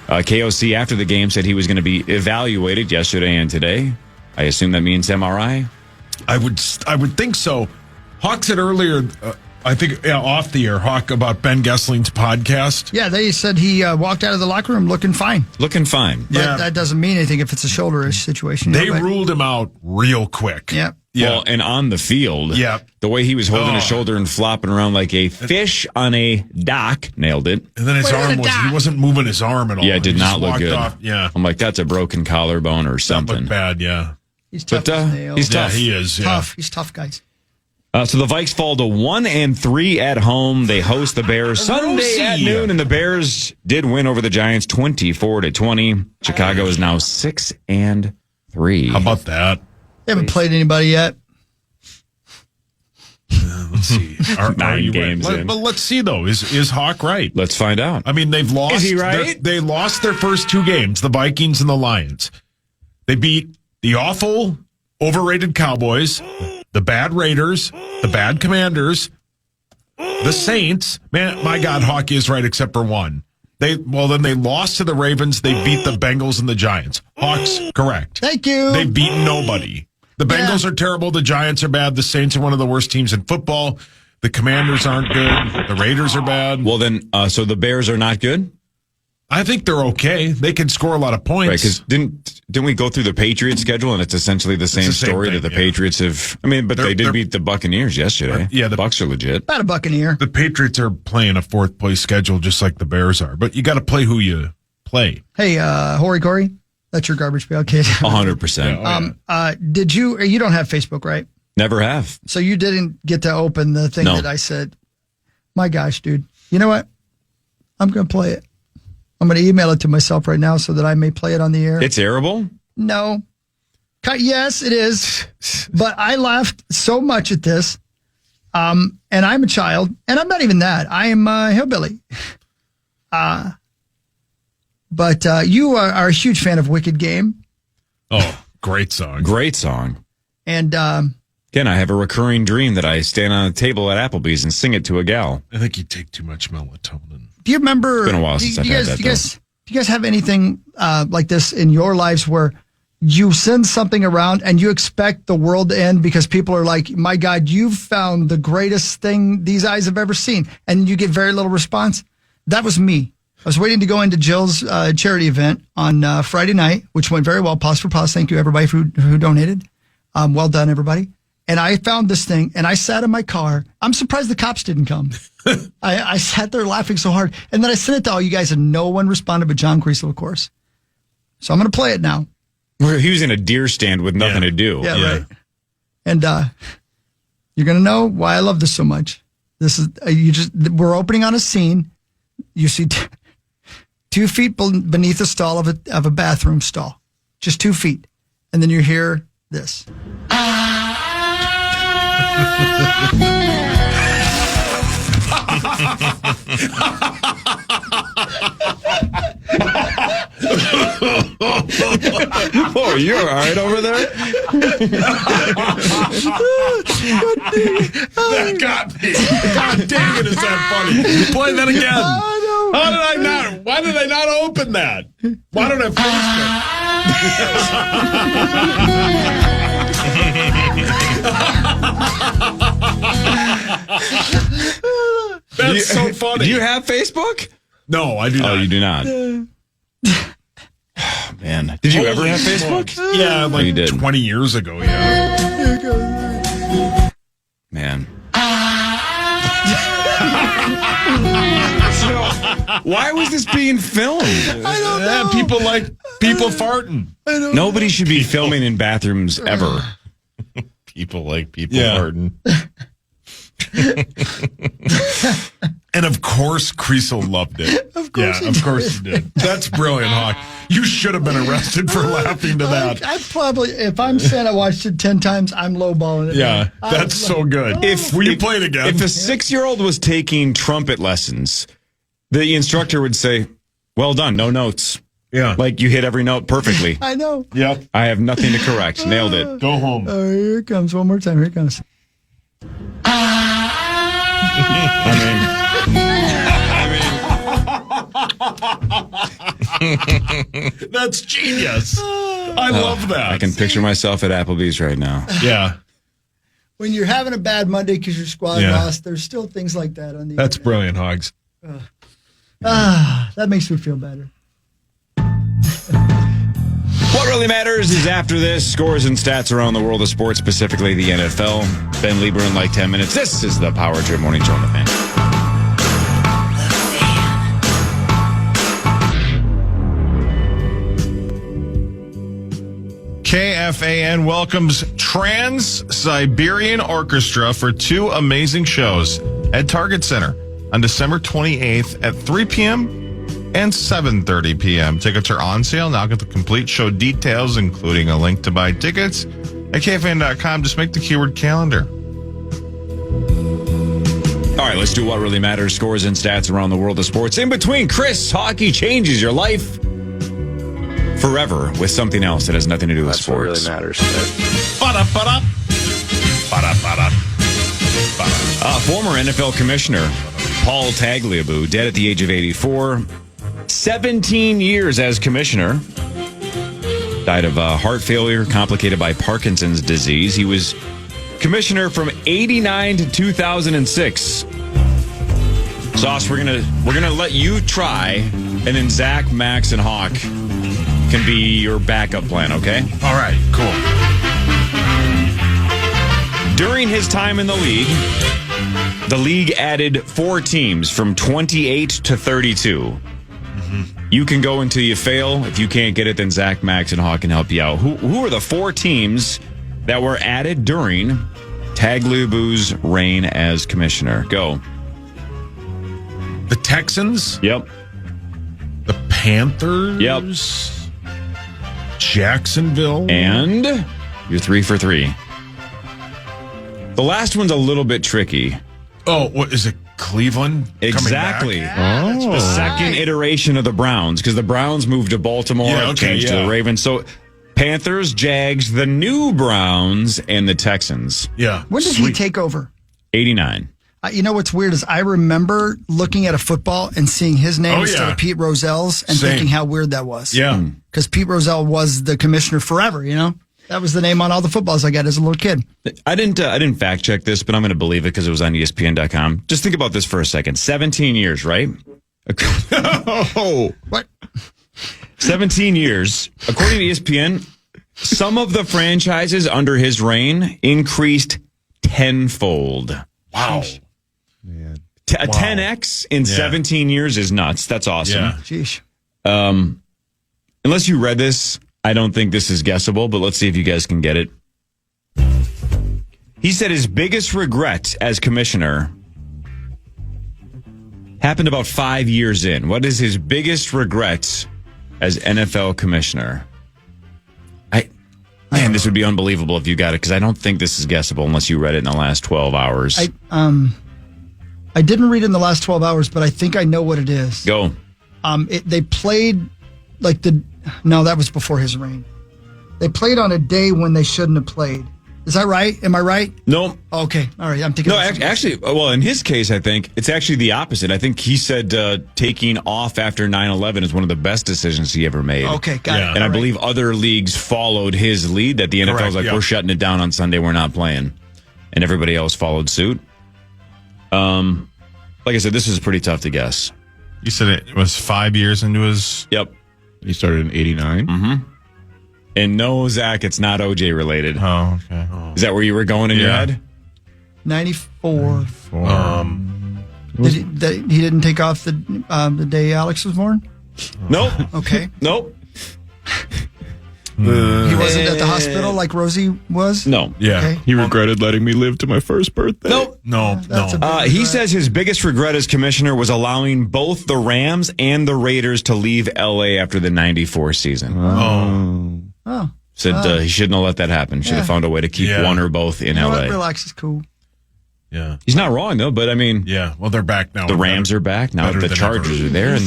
[SPEAKER 8] KOC after the game said he was going to be evaluated yesterday and today. I assume that means MRI?
[SPEAKER 9] I would think so. Hawk said earlier, I think off the air, Hawk, about Ben Gessling's podcast.
[SPEAKER 5] Yeah, they said he walked out of the locker room looking fine.
[SPEAKER 8] Looking fine.
[SPEAKER 5] But that doesn't mean anything if it's a shoulder-ish situation.
[SPEAKER 9] They ruled him out real quick.
[SPEAKER 5] Yep.
[SPEAKER 8] Yeah. Well, and on the field, the way he was holding his shoulder and flopping around like a fish on a dock, nailed it.
[SPEAKER 9] And then his he wasn't moving his arm at all.
[SPEAKER 8] Yeah, it did not look good.
[SPEAKER 9] Off,
[SPEAKER 8] I'm like, that's a broken collarbone or something.
[SPEAKER 9] That looked bad, yeah.
[SPEAKER 5] He's tough.
[SPEAKER 8] He's tough.
[SPEAKER 9] Yeah, he is. Yeah.
[SPEAKER 5] Tough. He's tough, guys.
[SPEAKER 8] So the Vikes fall to 1-3 at home. They host the Bears Sunday at noon, and the Bears did win over the Giants 24-20. Chicago is now 6-3.
[SPEAKER 9] How about that?
[SPEAKER 5] They haven't played anybody yet.
[SPEAKER 9] Let's see. Are
[SPEAKER 8] 9
[SPEAKER 9] you
[SPEAKER 8] games
[SPEAKER 9] right?
[SPEAKER 8] in.
[SPEAKER 9] But let's see, though. Is Hawk right?
[SPEAKER 8] Let's find out.
[SPEAKER 9] I mean, they've lost.
[SPEAKER 8] Is he right?
[SPEAKER 9] They lost their first 2 games, the Vikings and the Lions. They beat the awful, overrated Cowboys, the bad Raiders, the bad Commanders, the Saints. Man, my God, Hawk is right except for one. Then they lost to the Ravens. They beat the Bengals and the Giants. Hawk's correct.
[SPEAKER 5] Thank you.
[SPEAKER 9] They've beaten nobody. The Bengals are terrible. The Giants are bad. The Saints are one of the worst teams in football. The Commanders aren't good. The Raiders are bad.
[SPEAKER 8] Well, then, so the Bears are not good?
[SPEAKER 9] I think they're okay. They can score a lot of points.
[SPEAKER 8] Right, because didn't we go through the Patriots schedule, and it's essentially the same story
[SPEAKER 9] thing,
[SPEAKER 8] that the Patriots have. I mean, but they did beat the Buccaneers yesterday. The Bucs are legit.
[SPEAKER 5] Not a Buccaneer.
[SPEAKER 9] The Patriots are playing a 4th place schedule just like the Bears are, but you got to play who you play.
[SPEAKER 5] Hey, Hori Corey, that's your garbage pail kid.
[SPEAKER 8] 100%.
[SPEAKER 5] Did you don't have Facebook, right?
[SPEAKER 8] Never have.
[SPEAKER 5] So you didn't get to open the thing that I said. My gosh, dude. You know what? I'm going to play it. I'm going to email it to myself right now so that I may play it on the air.
[SPEAKER 8] It's airable?
[SPEAKER 5] No. Yes, it is. But I laughed so much at this. And I'm a child. And I'm not even that. I am a hillbilly. But you are a huge fan of Wicked Game.
[SPEAKER 9] Oh, great song.
[SPEAKER 8] Great song.
[SPEAKER 5] And
[SPEAKER 8] again, I have a recurring dream that I stand on a table at Applebee's and sing it to a gal.
[SPEAKER 9] I think you take too much melatonin.
[SPEAKER 5] Do you remember?
[SPEAKER 8] It's been a while since I've had that.
[SPEAKER 5] Do you guys have anything like this in your lives where you send something around and you expect the world to end because people are like, "My God, you've found the greatest thing these eyes have ever seen," and you get very little response? That was me. I was waiting to go into Jill's charity event on Friday night, which went very well. Pause for pause. Thank you, everybody who donated. Well done, everybody. And I found this thing, and I sat in my car. I'm surprised the cops didn't come. I sat there laughing so hard. And then I sent it to all you guys, and no one responded but John Creasel, of course. So I'm going to play it now.
[SPEAKER 8] He was in a deer stand with nothing to do.
[SPEAKER 5] Yeah, right. And you're going to know why I love this so much. This is we're opening on a scene. You see 2 feet beneath the stall of a bathroom stall. Just 2 feet. And then you hear this.
[SPEAKER 8] Oh, you're all right over there?
[SPEAKER 9] That got me. God dang it, is that funny? Play that again.
[SPEAKER 5] Oh, no.
[SPEAKER 9] How did I not? Why did I not open that? Why don't I Facebook? That's so funny.
[SPEAKER 8] Do you have Facebook?
[SPEAKER 9] No, I do not.
[SPEAKER 8] Oh, you do not. Oh, man. Did you ever have Facebook?
[SPEAKER 9] Yeah, like
[SPEAKER 8] you did.
[SPEAKER 9] 20 years ago, yeah.
[SPEAKER 8] Man. Why was this being filmed?
[SPEAKER 5] I don't know.
[SPEAKER 9] People like people farting.
[SPEAKER 8] Nobody should be filming in bathrooms ever.
[SPEAKER 10] People like people farting.
[SPEAKER 9] And of course, Creasel loved it.
[SPEAKER 5] Of course
[SPEAKER 9] he did. That's brilliant, Hawk. You should have been arrested for laughing to that.
[SPEAKER 5] I probably, if I'm saying I watched it 10 times, I'm lowballing it.
[SPEAKER 9] Yeah, that's so good. Will you play it again?
[SPEAKER 8] If a 6-year-old was taking trumpet lessons, the instructor would say, "Well done, no notes."
[SPEAKER 9] Yeah.
[SPEAKER 8] Like you hit every note perfectly.
[SPEAKER 5] I know.
[SPEAKER 9] Yep.
[SPEAKER 8] I have nothing to correct. Nailed it.
[SPEAKER 9] Go home.
[SPEAKER 5] Oh, here it comes. One more time. Here it comes.
[SPEAKER 9] That's genius. I love that.
[SPEAKER 8] I can picture myself at Applebee's right now.
[SPEAKER 9] Yeah.
[SPEAKER 5] When you're having a bad Monday because your squad lost, there's still things like that on the
[SPEAKER 9] That's
[SPEAKER 5] internet.
[SPEAKER 9] brilliant, Hogs.
[SPEAKER 5] That makes me feel better.
[SPEAKER 8] What really matters is after this, scores and stats around the world of sports, specifically the NFL. Ben Leber in like 10 minutes. This is the Power Trip Morning Show on the Fan.
[SPEAKER 10] KFAN welcomes Trans-Siberian Orchestra for 2 amazing shows at Target Center on December 28th at 3 p.m. and 7:30 p.m. Tickets are on sale. Now get the complete show details, including a link to buy tickets at KFAN.com. Just make the keyword calendar.
[SPEAKER 8] All right, let's do what really matters. Scores and stats around the world of sports. In between, Chris, hockey changes your life forever with something else that has nothing to do with sports.
[SPEAKER 11] What really matters.
[SPEAKER 8] Former NFL commissioner Paul Tagliabue, dead at the age of 84. 17 years as commissioner. Died of heart failure complicated by Parkinson's disease. He was commissioner from 89 to 2006. Sauce, we're gonna let you try, and then Zach, Max, and Hawk can be your backup plan, okay?
[SPEAKER 9] All right, cool.
[SPEAKER 8] During his time in the league added 4 teams from 28 to 32. Mm-hmm. You can go until you fail. If you can't get it, then Zach, Max, and Hawk can help you out. Who are the 4 teams that were added during Tagliabue's reign as commissioner? Go.
[SPEAKER 9] The Texans?
[SPEAKER 8] Yep.
[SPEAKER 9] The Panthers?
[SPEAKER 8] Yep.
[SPEAKER 9] Jacksonville?
[SPEAKER 8] And you're 3 for 3. The last one's a little bit tricky.
[SPEAKER 9] Oh, what is it? Cleveland?
[SPEAKER 8] Exactly.
[SPEAKER 9] Oh.
[SPEAKER 8] The second iteration of the Browns, because the Browns moved to Baltimore, changed to the Ravens. So Panthers, Jags, the new Browns, and the Texans.
[SPEAKER 9] Yeah.
[SPEAKER 5] When did he take over?
[SPEAKER 8] 89.
[SPEAKER 5] You know what's weird is I remember looking at a football and seeing his name instead of Pete Rozell's and thinking how weird that was.
[SPEAKER 9] Yeah.
[SPEAKER 5] Because Pete Rozell was the commissioner forever, you know? That was the name on all the footballs I got as a little kid.
[SPEAKER 8] I didn't fact check this, but I'm going to believe it because it was on ESPN.com. Just think about this for a second. 17 years, right?
[SPEAKER 9] Oh.
[SPEAKER 5] What?
[SPEAKER 8] 17 years. According to ESPN, some of the franchises under his reign increased tenfold.
[SPEAKER 9] Wow.
[SPEAKER 8] A 10x in 17 years is nuts. That's awesome.
[SPEAKER 9] Yeah.
[SPEAKER 5] Sheesh.
[SPEAKER 8] Unless you read this, I don't think this is guessable, but let's see if you guys can get it. He said his biggest regret as commissioner happened about 5 years in. What is his biggest regret as NFL commissioner? Man, this would be unbelievable if you got it, because I don't think this is guessable unless you read it in the last 12 hours.
[SPEAKER 5] I didn't read it in the last 12 hours, but I think I know what it is.
[SPEAKER 8] Go.
[SPEAKER 5] They played no, that was before his reign. They played on a day when they shouldn't have played. Is that right? Am I right?
[SPEAKER 8] No.
[SPEAKER 5] Okay. All right. I'm thinking.
[SPEAKER 8] No, actually, well, in his case, I think it's actually the opposite. I think he said taking off after 9/11 is one of the best decisions he ever made.
[SPEAKER 5] Okay, got it.
[SPEAKER 8] And I believe other leagues followed his lead, that the NFL was like, we're shutting it down on Sunday, we're not playing. And everybody else followed suit. Like I said, this is pretty tough to guess.
[SPEAKER 10] You said it was 5 years into his...
[SPEAKER 8] Yep.
[SPEAKER 11] He started in 89.
[SPEAKER 8] Mm-hmm. And no, Zach, it's not OJ related.
[SPEAKER 10] Oh, okay.
[SPEAKER 8] Is that where you were going in your head?
[SPEAKER 5] 94. He didn't take off the day Alex was born?
[SPEAKER 8] Nope.
[SPEAKER 5] Okay.
[SPEAKER 8] Nope.
[SPEAKER 5] He wasn't at the hospital like Rosie was?
[SPEAKER 8] No.
[SPEAKER 9] Yeah.
[SPEAKER 5] Okay.
[SPEAKER 11] He regretted letting me live to my first birthday.
[SPEAKER 8] Nope.
[SPEAKER 9] No.
[SPEAKER 5] That's a
[SPEAKER 9] No.
[SPEAKER 5] big
[SPEAKER 8] He
[SPEAKER 5] regret.
[SPEAKER 8] says his biggest regret as commissioner was allowing both the Rams and the Raiders to leave L.A. after the 94 season.
[SPEAKER 5] Oh.
[SPEAKER 8] Said he shouldn't have let that happen. Should have found a way to keep
[SPEAKER 9] Yeah.
[SPEAKER 8] one or both in
[SPEAKER 5] You know what?
[SPEAKER 8] L.A.
[SPEAKER 5] Relax is cool.
[SPEAKER 9] Yeah.
[SPEAKER 8] He's not wrong, though, but I mean,
[SPEAKER 9] Yeah. Well, they're back now.
[SPEAKER 8] the Rams are back. Now
[SPEAKER 9] better
[SPEAKER 8] the
[SPEAKER 9] than
[SPEAKER 8] Chargers
[SPEAKER 9] ever.
[SPEAKER 8] are there.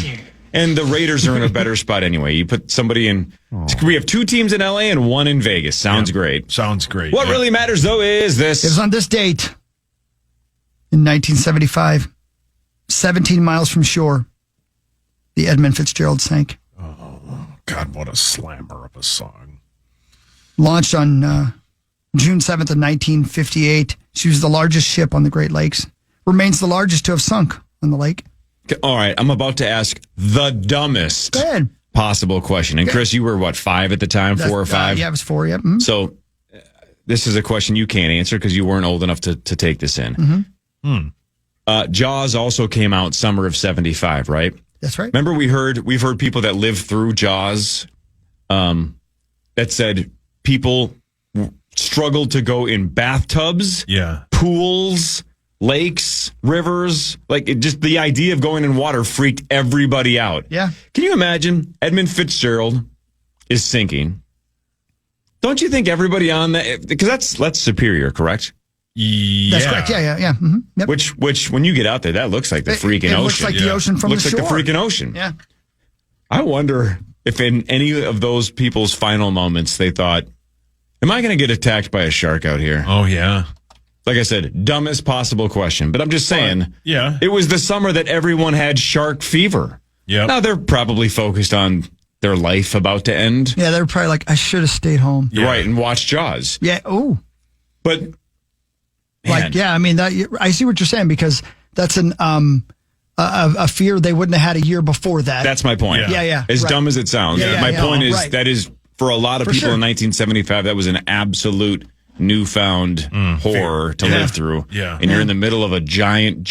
[SPEAKER 8] And the Raiders are in a better spot anyway. You put somebody in. We have 2 teams in L.A. and 1 in Vegas. Sounds great.
[SPEAKER 9] Sounds great.
[SPEAKER 8] What really matters, though, is this.
[SPEAKER 5] It was on this date in 1975, 17 miles from shore, the Edmund Fitzgerald sank.
[SPEAKER 9] God, what a slammer of a song.
[SPEAKER 5] Launched on June 7th of 1958. She was the largest ship on the Great Lakes. Remains the largest to have sunk on the lake.
[SPEAKER 8] All right, I'm about to ask the dumbest
[SPEAKER 5] Go ahead.
[SPEAKER 8] possible question. And Chris, you were what, 5 at the time, 4 or 5?
[SPEAKER 5] Yeah, it was 4, yeah. Mhm.
[SPEAKER 8] So this is a question you can't answer because you weren't old enough to take this in. Jaws also came out summer of 75, right?
[SPEAKER 5] That's right.
[SPEAKER 8] Remember we've heard people that lived through Jaws that said people struggled to go in bathtubs, pools, lakes, rivers. Like just the idea of going in water freaked everybody out.
[SPEAKER 5] Yeah.
[SPEAKER 8] Can you imagine Edmund Fitzgerald is sinking? Don't you think everybody on that, because that's Superior, correct?
[SPEAKER 9] Yeah.
[SPEAKER 5] That's correct. Yeah. Mm-hmm. Yep.
[SPEAKER 8] Which when you get out there, that looks like the freaking ocean.
[SPEAKER 5] It looks like the ocean from
[SPEAKER 8] looks
[SPEAKER 5] the shore.
[SPEAKER 8] like the freaking ocean.
[SPEAKER 5] Yeah.
[SPEAKER 8] I wonder if in any of those people's final moments they thought, am I going to get attacked by a shark out here?
[SPEAKER 9] Oh, yeah.
[SPEAKER 8] Like I said, dumbest possible question. But I'm just saying,
[SPEAKER 9] Yeah.
[SPEAKER 8] it was the summer that everyone had shark fever.
[SPEAKER 9] Yep.
[SPEAKER 8] Now they're probably focused on their life about to end.
[SPEAKER 5] Yeah, they were probably like, I should have stayed home.
[SPEAKER 9] Yeah.
[SPEAKER 8] Right, and watch Jaws.
[SPEAKER 5] Yeah. Oh.
[SPEAKER 8] But,
[SPEAKER 5] Like, yeah, I mean, I see what you're saying because that's a fear they wouldn't have had a year before that.
[SPEAKER 8] that's my point.
[SPEAKER 5] Yeah.
[SPEAKER 8] As
[SPEAKER 5] right.
[SPEAKER 8] dumb as it sounds.
[SPEAKER 5] Yeah,
[SPEAKER 8] my point is
[SPEAKER 5] right.
[SPEAKER 8] that is, for a lot of
[SPEAKER 5] For
[SPEAKER 8] people
[SPEAKER 5] sure.
[SPEAKER 8] in 1975, that was an absolute newfound horror to live through.
[SPEAKER 9] Yeah.
[SPEAKER 8] And you're in the middle of a giant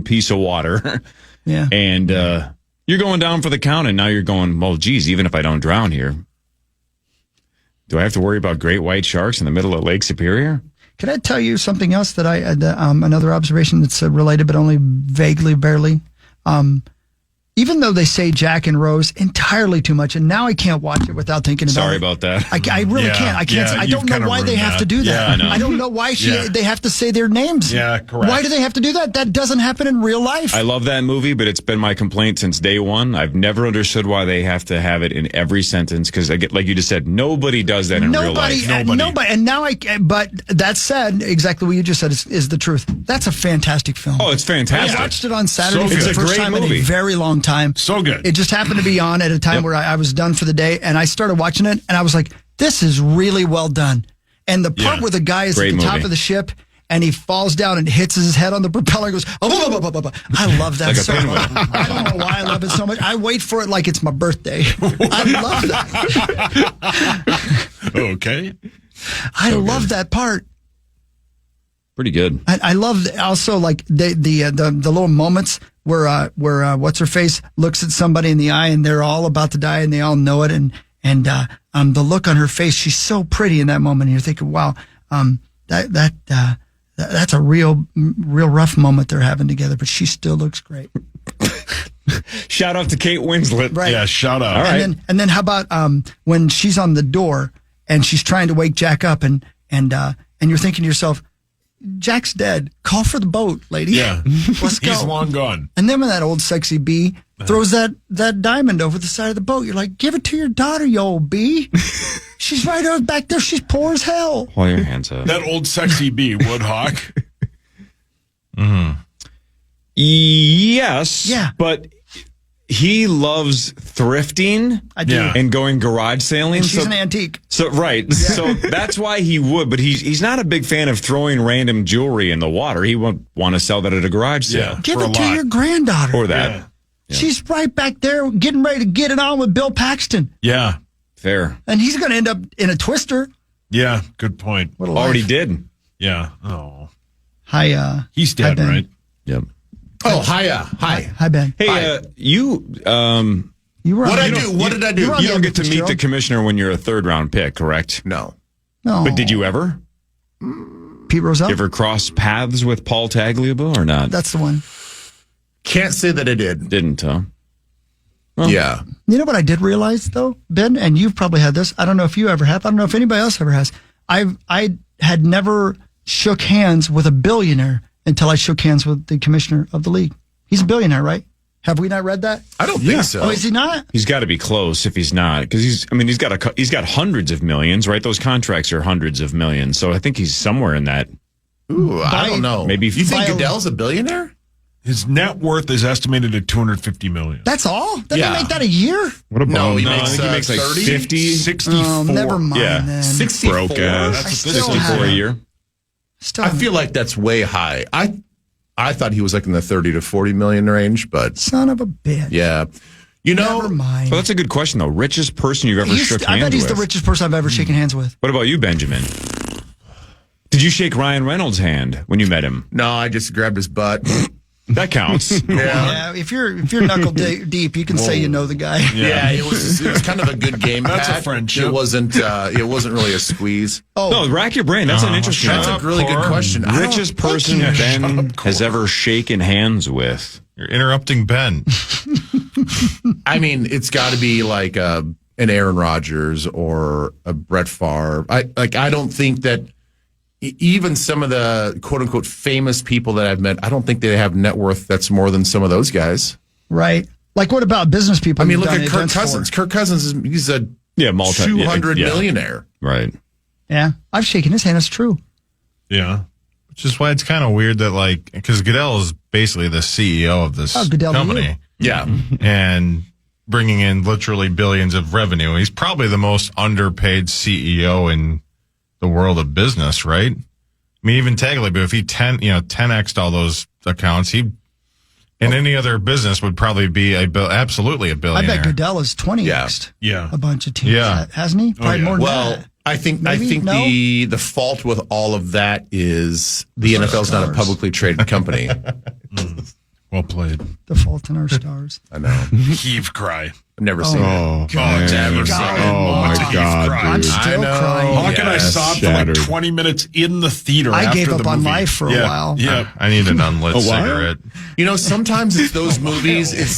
[SPEAKER 8] piece of water.
[SPEAKER 5] Yeah.
[SPEAKER 8] And you're going down for the count, and now you're going, well, geez, even if I don't drown here, do I have to worry about great white sharks in the middle of Lake Superior?
[SPEAKER 5] Can I tell you something else that another observation that's related, but only vaguely, barely? Even though they say Jack and Rose entirely too much, and now I can't watch it without thinking about
[SPEAKER 8] Sorry
[SPEAKER 5] it.
[SPEAKER 8] about that.
[SPEAKER 5] I really
[SPEAKER 9] Yeah,
[SPEAKER 5] can't. I can't.
[SPEAKER 9] yeah,
[SPEAKER 5] I
[SPEAKER 9] you've
[SPEAKER 5] don't know
[SPEAKER 9] kinda
[SPEAKER 5] why they
[SPEAKER 9] ruined
[SPEAKER 5] have
[SPEAKER 9] that.
[SPEAKER 5] to do that.
[SPEAKER 8] Yeah, I know.
[SPEAKER 5] I don't know why they have to say their names.
[SPEAKER 9] Yeah, correct.
[SPEAKER 5] Why do they have to do that? That doesn't happen in real life.
[SPEAKER 8] I love that movie, but it's been my complaint since day one. I've never understood why they have to have it in every sentence because, like you just said, nobody does that in real life.
[SPEAKER 5] Nobody. And now but that said, exactly what you just said is the truth. That's a fantastic film.
[SPEAKER 8] Oh, it's fantastic.
[SPEAKER 5] I watched it on Saturday
[SPEAKER 9] So
[SPEAKER 5] for
[SPEAKER 9] good.
[SPEAKER 5] the
[SPEAKER 8] It's a
[SPEAKER 5] first
[SPEAKER 8] great
[SPEAKER 5] time in
[SPEAKER 8] movie.
[SPEAKER 5] a very long time.
[SPEAKER 9] So good.
[SPEAKER 5] It just happened to be on at a time where I was done for the day, and I started watching it, and I was like, this is really well done. And the part where the guy is
[SPEAKER 8] Great
[SPEAKER 5] at the top
[SPEAKER 8] movie.
[SPEAKER 5] of the ship, and he falls down and hits his head on the propeller and goes, I love that
[SPEAKER 8] Like a
[SPEAKER 5] so
[SPEAKER 8] penguin.
[SPEAKER 5] much. I don't know why I love it so much. I wait for it like it's my birthday. I love that.
[SPEAKER 9] Okay.
[SPEAKER 5] I love that part.
[SPEAKER 8] Pretty good.
[SPEAKER 5] I love also like the little moments where what's her face looks at somebody in the eye and they're all about to die and they all know it and the look on her face, she's so pretty in that moment and you're thinking, wow, that's a real rough moment they're having together, but she still looks great.
[SPEAKER 8] Shout out to Kate Winslet.
[SPEAKER 5] Right.
[SPEAKER 9] Yeah, shout out.
[SPEAKER 8] All right.
[SPEAKER 5] And then how about when she's on the door and she's trying to wake Jack up and you're thinking to yourself, Jack's dead. Call for the boat, lady.
[SPEAKER 9] Yeah.
[SPEAKER 5] Let's go.
[SPEAKER 9] He's long gone.
[SPEAKER 5] And then when that old sexy bee throws that diamond over the side of the boat, you're like, give it to your daughter, you old bee. She's right over back there. She's poor as hell.
[SPEAKER 8] Hold your hands up.
[SPEAKER 9] That old sexy bee, Woodhawk.
[SPEAKER 8] Yes.
[SPEAKER 5] Yeah.
[SPEAKER 8] But he loves thrifting.
[SPEAKER 5] I do.
[SPEAKER 9] Yeah.
[SPEAKER 8] And going garage sailing.
[SPEAKER 5] And she's an antique.
[SPEAKER 8] So right. So that's why he would, but he's not a big fan of throwing random jewelry in the water. He would want to sell that at a garage sale.
[SPEAKER 9] Yeah.
[SPEAKER 5] Give
[SPEAKER 9] For
[SPEAKER 5] it
[SPEAKER 9] a
[SPEAKER 5] to
[SPEAKER 9] lot.
[SPEAKER 5] your granddaughter.
[SPEAKER 8] Or that.
[SPEAKER 9] Yeah.
[SPEAKER 5] She's right back there getting ready to get it on with Bill Paxton.
[SPEAKER 9] Yeah.
[SPEAKER 8] Fair.
[SPEAKER 5] And he's going to end up in a twister.
[SPEAKER 9] Yeah. Good point.
[SPEAKER 5] What a
[SPEAKER 8] Already
[SPEAKER 5] life.
[SPEAKER 8] did.
[SPEAKER 9] Yeah. Oh.
[SPEAKER 5] Hi,
[SPEAKER 9] He's dead,
[SPEAKER 5] Ben.
[SPEAKER 9] right?
[SPEAKER 8] Yep.
[SPEAKER 11] Oh, hiya. Hi.
[SPEAKER 5] Hi, Ben.
[SPEAKER 8] Hey, you
[SPEAKER 5] You were.
[SPEAKER 10] What did I do?
[SPEAKER 5] You were on
[SPEAKER 8] You
[SPEAKER 5] the
[SPEAKER 8] don't get to meet the
[SPEAKER 5] Fitzgerald.
[SPEAKER 8] commissioner when you're a third-round pick, correct?
[SPEAKER 10] No.
[SPEAKER 5] No.
[SPEAKER 8] But did you ever?
[SPEAKER 5] Pete Rozelle?
[SPEAKER 8] You ever cross paths with Paul Tagliabue or not?
[SPEAKER 5] That's the one.
[SPEAKER 10] Can't say that I did.
[SPEAKER 8] Didn't, huh?
[SPEAKER 10] Yeah.
[SPEAKER 5] You know what I did realize, though, Ben, and you've probably had this. I don't know if you ever have. I don't know if anybody else ever has. I had never shook hands with a billionaire until I shook hands with the commissioner of the league. He's a billionaire, right? Have we not read that?
[SPEAKER 10] I don't think so.
[SPEAKER 5] Oh, is he not?
[SPEAKER 8] He's got to be close if he's not, because he's got hundreds of millions, right? Those contracts are hundreds of millions, so I think he's somewhere in that.
[SPEAKER 10] Ooh, I don't know.
[SPEAKER 8] Maybe
[SPEAKER 10] you think
[SPEAKER 5] by-
[SPEAKER 10] Goodell's a billionaire?
[SPEAKER 9] His net worth is estimated at $250 million.
[SPEAKER 5] That's all? Doesn't
[SPEAKER 10] Yeah.
[SPEAKER 5] he make that a year?
[SPEAKER 11] What about
[SPEAKER 10] No, he
[SPEAKER 8] I
[SPEAKER 10] makes,
[SPEAKER 8] think he makes like
[SPEAKER 10] 30?
[SPEAKER 8] 50,
[SPEAKER 9] 64.
[SPEAKER 5] Oh, never mind
[SPEAKER 8] Yeah.
[SPEAKER 5] then.
[SPEAKER 10] 64.
[SPEAKER 11] broke ass?
[SPEAKER 5] I
[SPEAKER 9] That's
[SPEAKER 5] still
[SPEAKER 8] 64
[SPEAKER 5] have
[SPEAKER 8] a
[SPEAKER 5] it.
[SPEAKER 8] year.
[SPEAKER 5] Still
[SPEAKER 10] I
[SPEAKER 5] have
[SPEAKER 10] feel like that's way high. I thought he was like in the 30 to 40 million range, but
[SPEAKER 5] Son of a bitch.
[SPEAKER 10] yeah. You know,
[SPEAKER 5] Never mind.
[SPEAKER 8] Well, that's a good question, though. Richest person you've ever shook
[SPEAKER 5] I
[SPEAKER 8] hands
[SPEAKER 5] bet he's
[SPEAKER 8] with?
[SPEAKER 5] the richest person I've ever shaken hands with.
[SPEAKER 8] What about you, Benjamin? Did you shake Ryan Reynolds' hand when you met him?
[SPEAKER 10] no, I just grabbed his butt.
[SPEAKER 8] That counts.
[SPEAKER 5] Yeah, if you're knuckle deep, you can say you know the guy.
[SPEAKER 10] Yeah, it was kind of a good game.
[SPEAKER 9] That's a
[SPEAKER 10] Pat.
[SPEAKER 9] friendship.
[SPEAKER 10] It wasn't really a squeeze.
[SPEAKER 8] No, rack your brain. That's an interesting
[SPEAKER 10] That's
[SPEAKER 8] one.
[SPEAKER 10] a really good question. I don't-
[SPEAKER 8] Richest person Ben has ever shaken hands with.
[SPEAKER 10] You're interrupting Ben. I mean, it's got to be like an Aaron Rodgers or a Brett Favre. I don't think that even some of the quote unquote famous people that I've met, I don't think they have net worth that's more than some of those guys.
[SPEAKER 5] Right. Like, what about business people?
[SPEAKER 10] I mean,
[SPEAKER 5] you've
[SPEAKER 10] look
[SPEAKER 5] done
[SPEAKER 10] at Kirk
[SPEAKER 5] events
[SPEAKER 10] Cousins.
[SPEAKER 5] for?
[SPEAKER 10] Kirk Cousins he's a 200 millionaire.
[SPEAKER 8] Right.
[SPEAKER 5] Yeah, I've shaken his hand. It's true.
[SPEAKER 9] Yeah.
[SPEAKER 10] Which is why it's kind of weird that, like, because Goodell is basically the CEO of this
[SPEAKER 5] Goodell to you.
[SPEAKER 10] company. Yeah. And bringing in literally billions of revenue. He's probably the most underpaid CEO in the world of business, right? I mean, even Tagliabue, if he 10x'd all those accounts, he in any other business would probably be absolutely a
[SPEAKER 5] I
[SPEAKER 10] billionaire.
[SPEAKER 5] bet Goodell is 20x'd
[SPEAKER 9] Yeah.
[SPEAKER 5] a bunch of teams.
[SPEAKER 10] Yeah.
[SPEAKER 5] Hasn't he? Probably more than
[SPEAKER 10] Well,
[SPEAKER 5] that.
[SPEAKER 10] I think
[SPEAKER 5] Maybe? No?
[SPEAKER 10] the fault with all of that is the NFL's not a publicly traded company.
[SPEAKER 9] Well played.
[SPEAKER 5] The fault in our stars.
[SPEAKER 10] I know.
[SPEAKER 9] Heave cry.
[SPEAKER 10] I've never seen it.
[SPEAKER 11] Oh,
[SPEAKER 9] God,
[SPEAKER 11] man.
[SPEAKER 9] never seen it.
[SPEAKER 11] Oh, my
[SPEAKER 9] Heave
[SPEAKER 11] God,
[SPEAKER 9] cry.
[SPEAKER 5] I'm
[SPEAKER 11] dude.
[SPEAKER 5] still
[SPEAKER 10] I know.
[SPEAKER 5] crying.
[SPEAKER 9] Hawk and I
[SPEAKER 11] Yes,
[SPEAKER 9] saw it for
[SPEAKER 11] shattered.
[SPEAKER 9] like 20 minutes in the theater.
[SPEAKER 5] I
[SPEAKER 9] after
[SPEAKER 5] gave
[SPEAKER 9] the
[SPEAKER 5] up on
[SPEAKER 9] movie.
[SPEAKER 5] life for a while.
[SPEAKER 9] Yeah.
[SPEAKER 10] I need an unlit
[SPEAKER 11] A while?
[SPEAKER 10] cigarette. You know, sometimes it's those movies. It's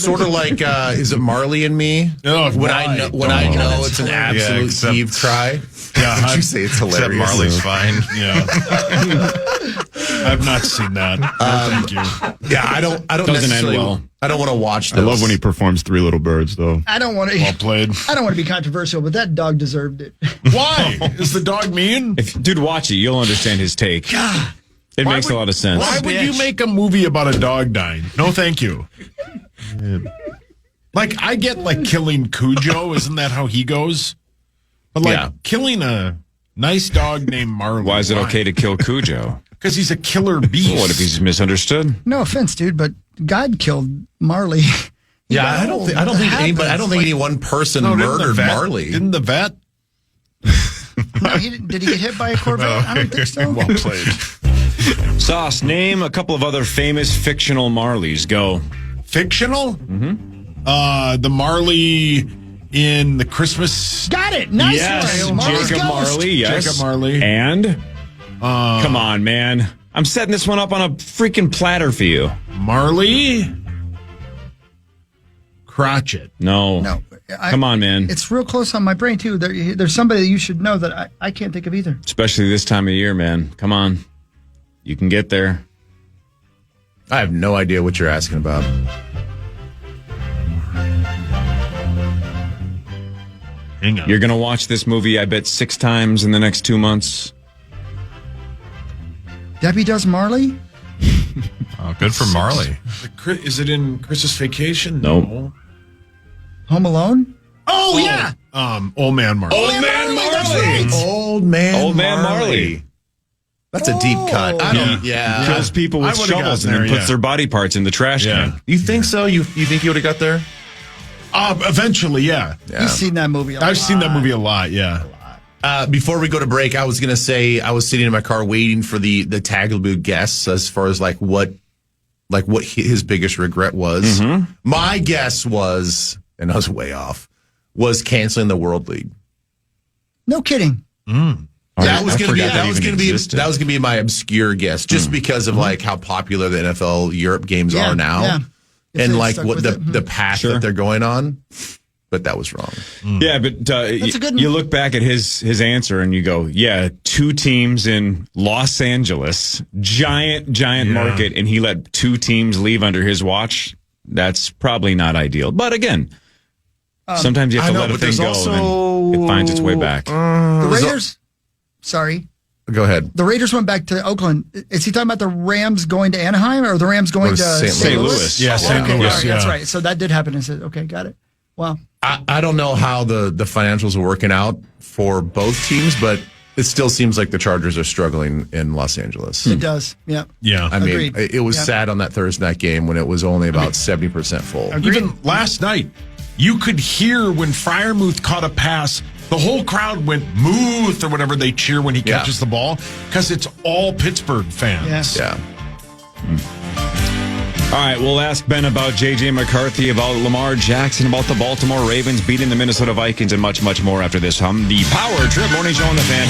[SPEAKER 10] sort of like, is it Marley and Me?
[SPEAKER 9] Oh,
[SPEAKER 10] when I know it's an absolute
[SPEAKER 9] except-
[SPEAKER 10] heave cry.
[SPEAKER 9] Yeah,
[SPEAKER 10] Did you say it's hilarious?
[SPEAKER 9] Except Marley's fine. Yeah. I've not seen that. No, thank you.
[SPEAKER 10] Yeah, I don't
[SPEAKER 8] Doesn't end
[SPEAKER 10] necessarily.
[SPEAKER 8] well.
[SPEAKER 10] I don't want to watch
[SPEAKER 11] I
[SPEAKER 10] those.
[SPEAKER 11] love when he performs Three Little Birds, though.
[SPEAKER 5] I don't want to.
[SPEAKER 9] Well played.
[SPEAKER 5] I don't want to be controversial, but that dog deserved it.
[SPEAKER 9] Why? Is the dog mean?
[SPEAKER 8] Dude, watch it. You'll understand his take. It makes a lot of sense.
[SPEAKER 9] Why would you make a movie about a dog dying? No, thank you. Like, I get like killing Cujo. Isn't that how he goes? But like
[SPEAKER 10] Yeah.
[SPEAKER 9] killing a nice dog named Marley.
[SPEAKER 8] Why is it okay to kill Cujo?
[SPEAKER 9] Because he's a killer beast.
[SPEAKER 8] Well, what if he's misunderstood?
[SPEAKER 5] No offense, dude, but God killed Marley.
[SPEAKER 10] Yeah, I don't think any one person
[SPEAKER 9] No, didn't the
[SPEAKER 10] murdered
[SPEAKER 9] vet-
[SPEAKER 10] Marley.
[SPEAKER 9] Didn't the vet?
[SPEAKER 5] No, did he get hit by a Corvette? I don't think so.
[SPEAKER 9] Well played.
[SPEAKER 8] Sauce, name a couple of other famous fictional Marleys. Go.
[SPEAKER 9] Fictional? Mm-hmm. The Marley in the Christmas.
[SPEAKER 5] Got it. Nice
[SPEAKER 8] Yes,
[SPEAKER 5] one. Marley's
[SPEAKER 8] Jacob
[SPEAKER 5] Ghost.
[SPEAKER 8] Marley. Yes,
[SPEAKER 9] Jacob Marley.
[SPEAKER 8] And come on, man. I'm setting this one up on a freaking platter for you.
[SPEAKER 9] Marley Crotchet.
[SPEAKER 8] No.
[SPEAKER 5] No.
[SPEAKER 8] Come on, man.
[SPEAKER 5] It's real close on my brain, too. There's somebody that you should know that I can't think of either.
[SPEAKER 8] Especially this time of year, man. Come on. You can get there.
[SPEAKER 10] I have no idea what you're asking about.
[SPEAKER 9] Hang on.
[SPEAKER 8] You're going to watch this movie, I bet, 6 times in the next 2 months.
[SPEAKER 5] Debbie Does Marley?
[SPEAKER 10] Oh, good for Marley.
[SPEAKER 9] Is it in Christmas Vacation?
[SPEAKER 8] Nope.
[SPEAKER 9] No.
[SPEAKER 5] Home Alone? Oh, yeah.
[SPEAKER 9] Old Man Marley.
[SPEAKER 8] Old Man
[SPEAKER 5] That's
[SPEAKER 8] Marley.
[SPEAKER 5] right.
[SPEAKER 10] Old man
[SPEAKER 8] Marley.
[SPEAKER 10] That's a deep cut. I don't. Yeah.
[SPEAKER 8] Kills people
[SPEAKER 9] I
[SPEAKER 8] with
[SPEAKER 9] would've
[SPEAKER 8] shovels
[SPEAKER 9] gotten
[SPEAKER 8] and then
[SPEAKER 9] there,
[SPEAKER 8] puts
[SPEAKER 9] yeah.
[SPEAKER 8] their body parts in the trash can.
[SPEAKER 10] You think so? You think you would have got there?
[SPEAKER 9] Eventually, yeah.
[SPEAKER 5] You've seen that movie a lot.
[SPEAKER 9] I've seen that movie a lot, yeah.
[SPEAKER 10] Before we go to break, I was going to say I was sitting in my car waiting for the Tagliabue guess as far as what his biggest regret was.
[SPEAKER 8] Mm-hmm.
[SPEAKER 10] My guess was,
[SPEAKER 12] and I was way off, was canceling the World League.
[SPEAKER 5] No kidding.
[SPEAKER 12] That was going to be my obscure guess, just because of like how popular the NFL Europe games are now, and like what the path that they're going on. But that was wrong.
[SPEAKER 8] Yeah, but you look back at his answer and you go, yeah, 2 teams in Los Angeles, giant market, and he let 2 teams leave under his watch. That's probably not ideal. But again, sometimes you have to let a thing go and it finds its way back.
[SPEAKER 5] The Raiders, sorry.
[SPEAKER 12] Go ahead.
[SPEAKER 5] The Raiders went back to Oakland. Is he talking about the Rams going to Anaheim or the Rams going to St. Louis?
[SPEAKER 9] Yeah, St. Louis.
[SPEAKER 5] Right, that's right. So that did happen. And said, okay, got it. Wow.
[SPEAKER 12] I don't know how the financials are working out for both teams, but it still seems like the Chargers are struggling in Los Angeles.
[SPEAKER 5] It does. Yeah.
[SPEAKER 9] Yeah.
[SPEAKER 12] I mean, it was sad on that Thursday night game when it was only about 70% full.
[SPEAKER 9] Even last night, you could hear when Freiermuth caught a pass, the whole crowd went Muth or whatever they cheer when he catches the ball, because it's all Pittsburgh fans.
[SPEAKER 12] Yeah.
[SPEAKER 8] All right, we'll ask Ben about J.J. McCarthy, about Lamar Jackson, about the Baltimore Ravens beating the Minnesota Vikings, and much, much more after this. The Power Trip Morning Show on the Fan.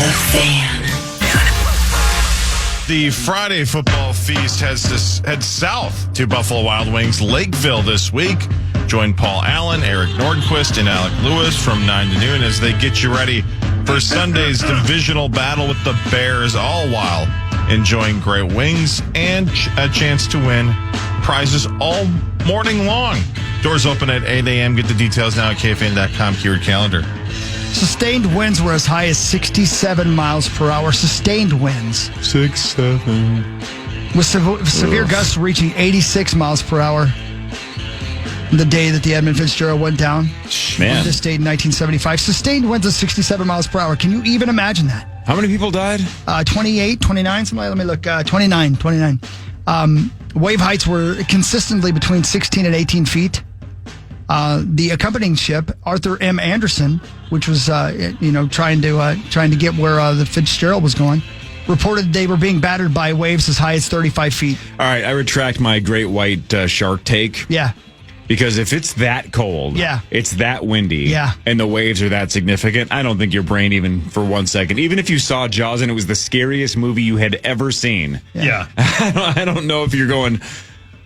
[SPEAKER 10] The Friday football feast heads south to Buffalo Wild Wings Lakeville this week. Join Paul Allen, Eric Nordquist, and Alec Lewis from 9 to noon as they get you ready for Sunday's divisional battle with the Bears, all while enjoying great wings and a chance to win prizes all morning long. Doors open at 8 a.m. Get the details now at KFAN.com, keyword calendar.
[SPEAKER 5] Sustained winds were as high as 67 miles per hour. Sustained winds.
[SPEAKER 11] 6, 7.
[SPEAKER 5] With severe gusts reaching 86 miles per hour. The day that the Edmund Fitzgerald went down.
[SPEAKER 8] Man.
[SPEAKER 5] On this date in 1975. Sustained winds of 67 miles per hour. Can you even imagine that?
[SPEAKER 8] How many people died?
[SPEAKER 5] 28, 29. Somebody, let me look. 29. Wave heights were consistently between 16 and 18 feet. The accompanying ship, Arthur M. Anderson, which was trying to get where the Fitzgerald was going, reported they were being battered by waves as high as 35 feet.
[SPEAKER 8] All right, I retract my great white shark take.
[SPEAKER 5] Yeah.
[SPEAKER 8] Because if it's that cold, it's that windy, and the waves are that significant, I don't think your brain even for 1 second, even if you saw Jaws and it was the scariest movie you had ever seen, I don't know if you're going,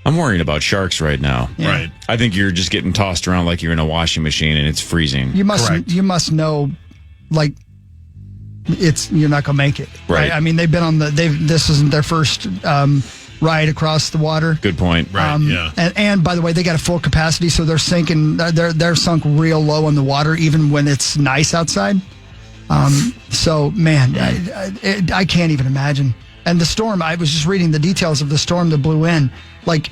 [SPEAKER 8] I'm worrying about sharks right now.
[SPEAKER 5] Yeah.
[SPEAKER 9] Right.
[SPEAKER 8] I think you're just getting tossed around like you're in a washing machine and it's freezing.
[SPEAKER 5] You must know, like, you're not gonna make it.
[SPEAKER 8] Right.
[SPEAKER 5] I mean, they've been on this isn't their first ride across the water.
[SPEAKER 8] Good point.
[SPEAKER 9] Right.
[SPEAKER 5] And by the way, they got a full capacity, so they're sinking. They're sunk real low in the water, even when it's nice outside. So man, I can't even imagine. And the storm, I was just reading the details of the storm that blew in. Like,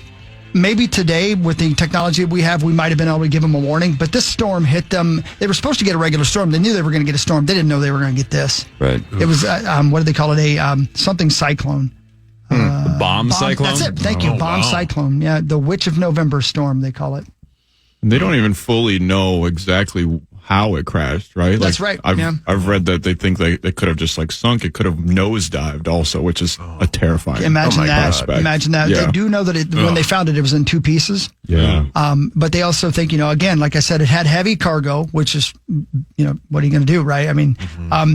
[SPEAKER 5] maybe today with the technology we have, we might have been able to give them a warning. But this storm hit them. They were supposed to get a regular storm. They knew they were going to get a storm. They didn't know they were going to get this.
[SPEAKER 8] Right.
[SPEAKER 5] It was what do they call it? A something cyclone.
[SPEAKER 8] The bomb cyclone?
[SPEAKER 5] That's it. Thank you. Bomb cyclone. Yeah, the Witch of November storm, they call it.
[SPEAKER 11] They don't even fully know exactly how it crashed, right?
[SPEAKER 5] That's right.
[SPEAKER 11] I've read that they think they could have just sunk. It could have nosedived also, which is a terrifying prospect.
[SPEAKER 5] Imagine that.
[SPEAKER 11] Yeah.
[SPEAKER 5] They do know that when they found it, it was in 2 pieces.
[SPEAKER 11] Yeah.
[SPEAKER 5] But they also think, again, like I said, it had heavy cargo, which is, what are you going to do, right? I mean,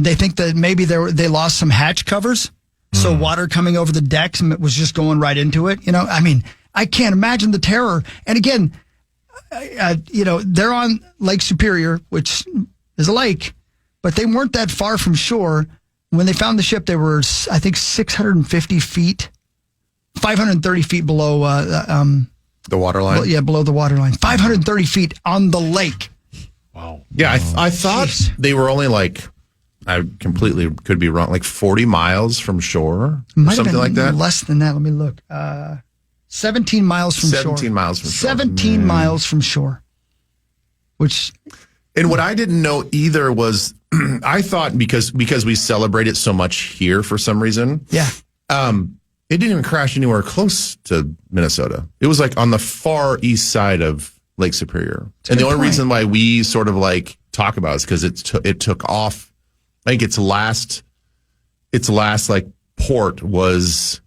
[SPEAKER 5] they think that maybe they lost some hatch covers. So water coming over the decks was just going right into it. I mean, I can't imagine the terror. And again, they're on Lake Superior, which is a lake, but they weren't that far from shore. When they found the ship, they were, I think, 650 feet, 530 feet below
[SPEAKER 12] the water line.
[SPEAKER 5] Below the water line, 530 feet on the lake.
[SPEAKER 9] Wow.
[SPEAKER 12] Yeah, I thought they were only I completely could be wrong, 40 miles from shore, or something like that.
[SPEAKER 5] Less than that. Let me look. 17 miles from shore.
[SPEAKER 12] 17 miles from shore.
[SPEAKER 5] 17 miles from shore.
[SPEAKER 12] And what I didn't know either was, I thought because we celebrate it so much here for some reason.
[SPEAKER 5] Yeah.
[SPEAKER 12] It didn't even crash anywhere close to Minnesota. It was on the far east side of Lake Superior. And the only reason why we sort of talk about it is because it took off. I think its last port was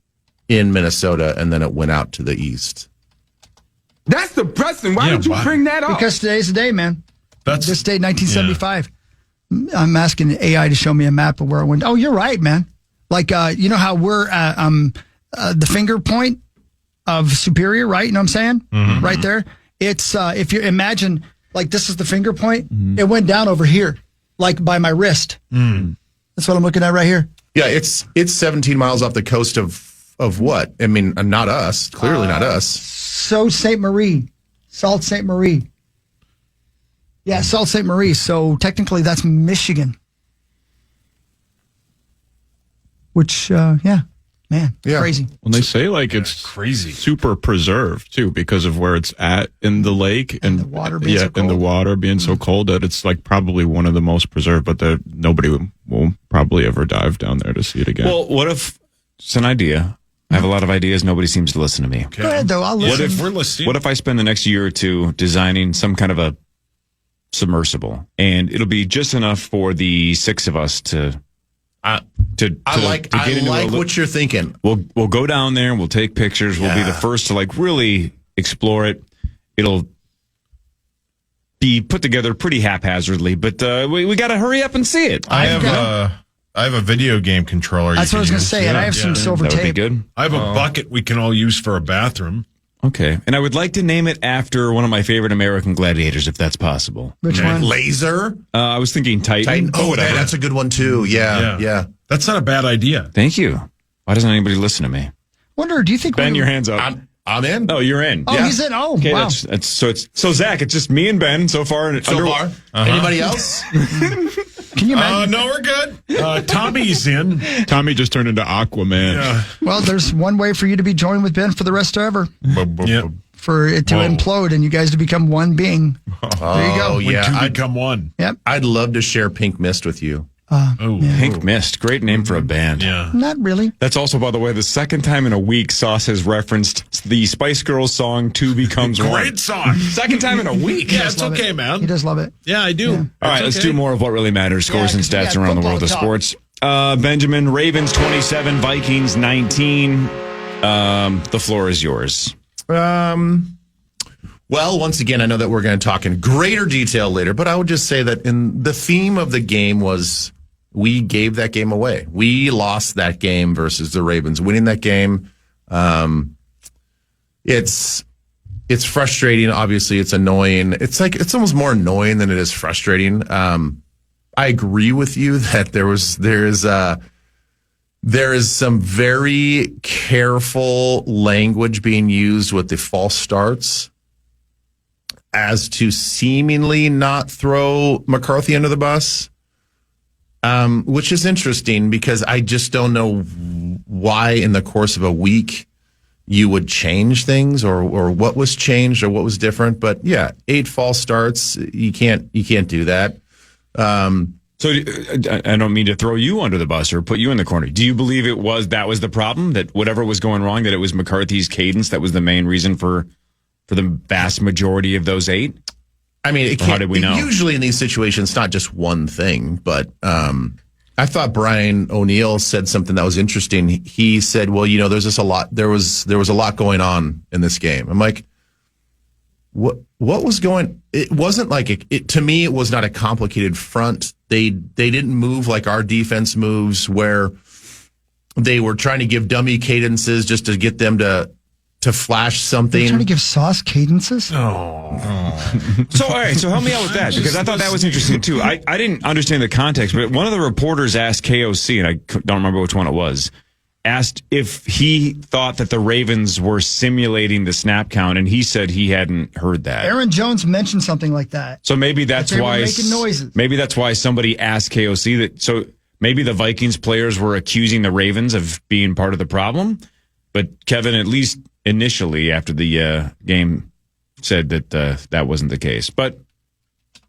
[SPEAKER 12] in Minnesota, and then it went out to the east.
[SPEAKER 4] That's depressing. Why did you bring that up?
[SPEAKER 5] Because today's the day, man.
[SPEAKER 9] That's
[SPEAKER 5] this day, 1975. Yeah. I'm asking the AI to show me a map of where I went. Oh, you're right, man. Like, you know how we're the finger point of Superior, right? You know what I'm saying? Mm-hmm. Right there. It's if you imagine, like, this is the finger point. Mm-hmm. It went down over here, like by my wrist. Mm. That's what I'm looking at right here.
[SPEAKER 12] Yeah, it's 17 miles off the coast of what? I mean, not us. Clearly not us.
[SPEAKER 5] Sault Ste. Marie. Yeah, Sault Ste. Marie. So technically that's Michigan. Which, crazy.
[SPEAKER 11] When they say like it's
[SPEAKER 9] crazy,
[SPEAKER 11] super preserved too, because of where it's at in the lake and
[SPEAKER 5] the water being so cold.
[SPEAKER 11] And the water being so cold that it's like probably one of the most preserved. But nobody will probably ever dive down there to see it again.
[SPEAKER 8] Well, what if it's an idea? I have a lot of ideas. Nobody seems to listen to me.
[SPEAKER 5] Okay. Go ahead, though. I'll listen.
[SPEAKER 8] What if I spend the next year or two designing some kind of a submersible, and it'll be just enough for the six of us to
[SPEAKER 12] get into what you're thinking.
[SPEAKER 8] We'll go down there and we'll take pictures. We'll be the first to like really explore it. It'll be put together pretty haphazardly, but we got to hurry up and see it.
[SPEAKER 10] I have a video game controller.
[SPEAKER 5] That's what I was going to say, and I have some silver tape.
[SPEAKER 8] That would be good.
[SPEAKER 9] I have a bucket we can all use for a bathroom.
[SPEAKER 8] Okay, and I would like to name it after one of my favorite American gladiators, if that's possible.
[SPEAKER 5] Which one?
[SPEAKER 12] Laser?
[SPEAKER 8] I was thinking Titan.
[SPEAKER 12] Oh, whatever. That's a good one, too. Yeah.
[SPEAKER 9] That's not a bad idea.
[SPEAKER 8] Thank you. Why doesn't anybody listen to me?
[SPEAKER 5] Wonder, do you think...
[SPEAKER 8] Ben, your hands up.
[SPEAKER 12] I'm in.
[SPEAKER 8] Oh, you're in.
[SPEAKER 5] Oh, he's in. Oh,
[SPEAKER 8] okay,
[SPEAKER 5] wow.
[SPEAKER 8] So Zach, it's just me and Ben so far.
[SPEAKER 12] Anybody else?
[SPEAKER 5] Can you imagine?
[SPEAKER 9] No, we're good. Tommy's in.
[SPEAKER 11] Tommy just turned into Aquaman.
[SPEAKER 9] Yeah.
[SPEAKER 5] Well, there's one way for you to be joined with Ben for the rest of ever.
[SPEAKER 9] Yep.
[SPEAKER 5] For it to implode and you guys to become one being. There you go.
[SPEAKER 9] Yeah, I'd become one.
[SPEAKER 5] Yep.
[SPEAKER 12] I'd love to share Pink Mist with you.
[SPEAKER 8] Pink Mist. Great name for a band.
[SPEAKER 9] Yeah.
[SPEAKER 5] Not really.
[SPEAKER 8] That's also, by the way, the second time in a week Sauce has referenced the Spice Girls song Two Becomes One.
[SPEAKER 9] Great song.
[SPEAKER 8] Second time in a week.
[SPEAKER 9] Yeah, it's okay, man.
[SPEAKER 5] He does love it.
[SPEAKER 9] Yeah, I do.
[SPEAKER 5] Yeah.
[SPEAKER 8] All right, let's do more of what really matters. Scores and stats around the world of sports. Benjamin, Ravens 27, Vikings 19. The floor is yours.
[SPEAKER 12] Well, once again, I know that we're going to talk in greater detail later, but I would just say that the theme of the game was we gave that game away. We lost that game versus the Ravens. Winning that game, it's frustrating. Obviously, it's annoying. It's almost more annoying than it is frustrating. I agree with you that there is some very careful language being used with the false starts as to seemingly not throw McCarthy under the bus, which is interesting because I just don't know why in the course of a week you would change things or what was changed or what was different. But yeah, 8 false starts. You can't do that.
[SPEAKER 8] So I don't mean to throw you under the bus or put you in the corner. Do you believe that was the problem, that whatever was going wrong, that it was McCarthy's cadence that was the main reason for the vast majority of those 8?
[SPEAKER 12] I mean,
[SPEAKER 8] how did we know?
[SPEAKER 12] Usually in these situations, it's not just one thing, but I thought Brian O'Neill said something that was interesting. He said, well, there's just a lot. There was a lot going on in this game. I'm like, what was going? It wasn't like it to me. It was not a complicated front. They didn't move like our defense moves, where they were trying to give dummy cadences just to get them to flash something.
[SPEAKER 5] You're trying to give Sauce cadences?
[SPEAKER 8] So, all right. So help me out with that, because I thought that was interesting too. I didn't understand the context, but one of the reporters asked KOC, and I don't remember which one it was, asked if he thought that the Ravens were simulating the snap count, and he said he hadn't heard that.
[SPEAKER 5] Aaron Jones mentioned something like that.
[SPEAKER 8] So maybe that's why
[SPEAKER 5] making noises.
[SPEAKER 8] Maybe that's why somebody asked KOC that. So maybe the Vikings players were accusing the Ravens of being part of the problem, but Kevin, at least initially after the game, said that that wasn't the case. But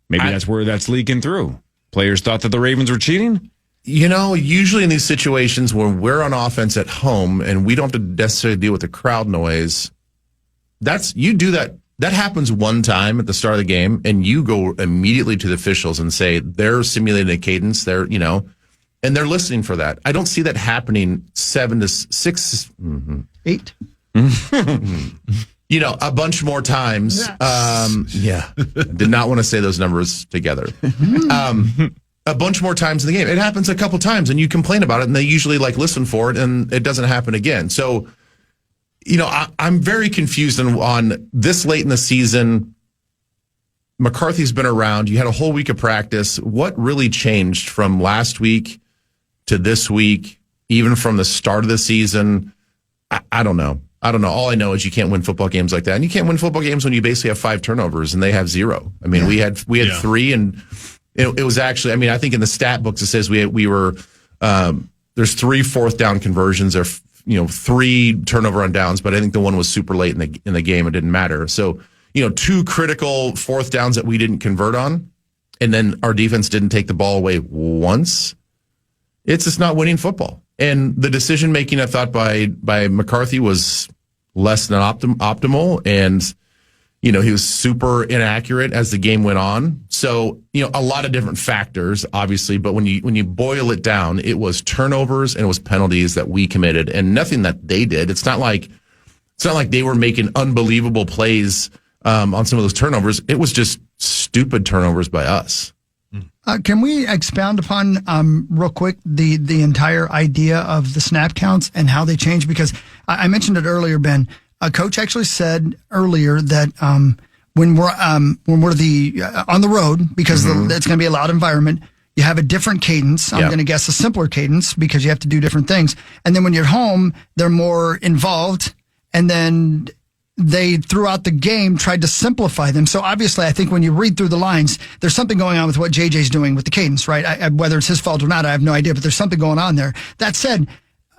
[SPEAKER 8] maybe that's where that's leaking through. Players thought that the Ravens were cheating.
[SPEAKER 12] Usually in these situations when we're on offense at home and we don't have to necessarily deal with the crowd noise, you do that. That happens one time at the start of the game, and you go immediately to the officials and say they're simulating a cadence. And they're listening for that. I don't see that happening 7 to 6,
[SPEAKER 5] 8.
[SPEAKER 12] a bunch more times. Yeah. Did not want to say those numbers together. A bunch more times in the game. It happens a couple times and you complain about it and they usually listen for it and it doesn't happen again. So, I'm very confused on this late in the season. McCarthy's been around. You had a whole week of practice. What really changed from last week to this week, even from the start of the season? I don't know. All I know is you can't win football games like that. And you can't win football games when you basically have 5 turnovers and they have 0. I mean, we had 3 and it was actually, I think in the stat books it says we were, there's 3 4th down conversions or, 3 turnover on downs, but I think the one was super late in the game. It didn't matter. So, 2 critical 4th downs that we didn't convert on. And then our defense didn't take the ball away once. It's just not winning football. And the decision making, I thought by McCarthy was less than optimal. And, he was super inaccurate as the game went on. So, a lot of different factors, obviously, but when you boil it down, it was turnovers and it was penalties that we committed and nothing that they did. It's not like they were making unbelievable plays on some of those turnovers. It was just stupid turnovers by us.
[SPEAKER 5] Can we expound upon real quick the entire idea of the snap counts and how they change? Because I mentioned it earlier, Ben. A coach actually said earlier that when we're on the road, because it's going to be a loud environment, you have a different cadence. I'm going to guess a simpler cadence because you have to do different things. And then when you're home, they're more involved. And then they, throughout the game, tried to simplify them. So obviously, I think when you read through the lines, there's something going on with what JJ's doing with the cadence, right? Whether it's his fault or not, I have no idea, but there's something going on there. That said,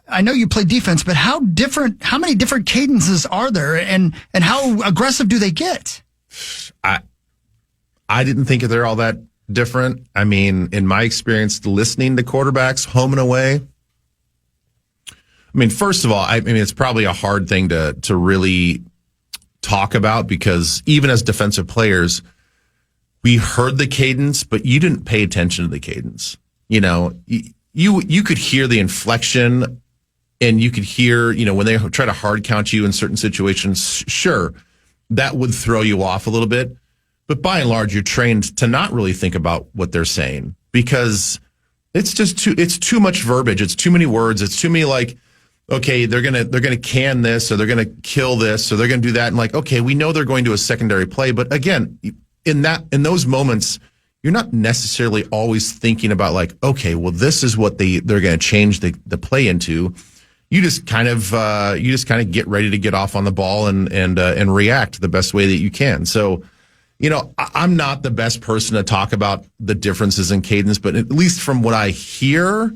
[SPEAKER 5] I know you play defense, but how many different cadences are there and how aggressive do they get?
[SPEAKER 12] I didn't think they're all that different. I mean, in my experience, listening to quarterbacks home and away, first of all, it's probably a hard thing to really talk about because even as defensive players, we heard the cadence, but you didn't pay attention to the cadence. You could hear the inflection and you could hear, when they try to hard count you in certain situations, sure, that would throw you off a little bit. But by and large, you're trained to not really think about what they're saying because it's too much verbiage. It's too many words. It's too many okay, they're gonna can this or they're gonna kill this or they're gonna do that. And okay, we know they're going to a secondary play. But again, in those moments, you're not necessarily always thinking about okay, well, this is what they're going to change the play into. You just kind of get ready to get off on the ball and react the best way that you can. So, I'm not the best person to talk about the differences in cadence, but at least from what I hear,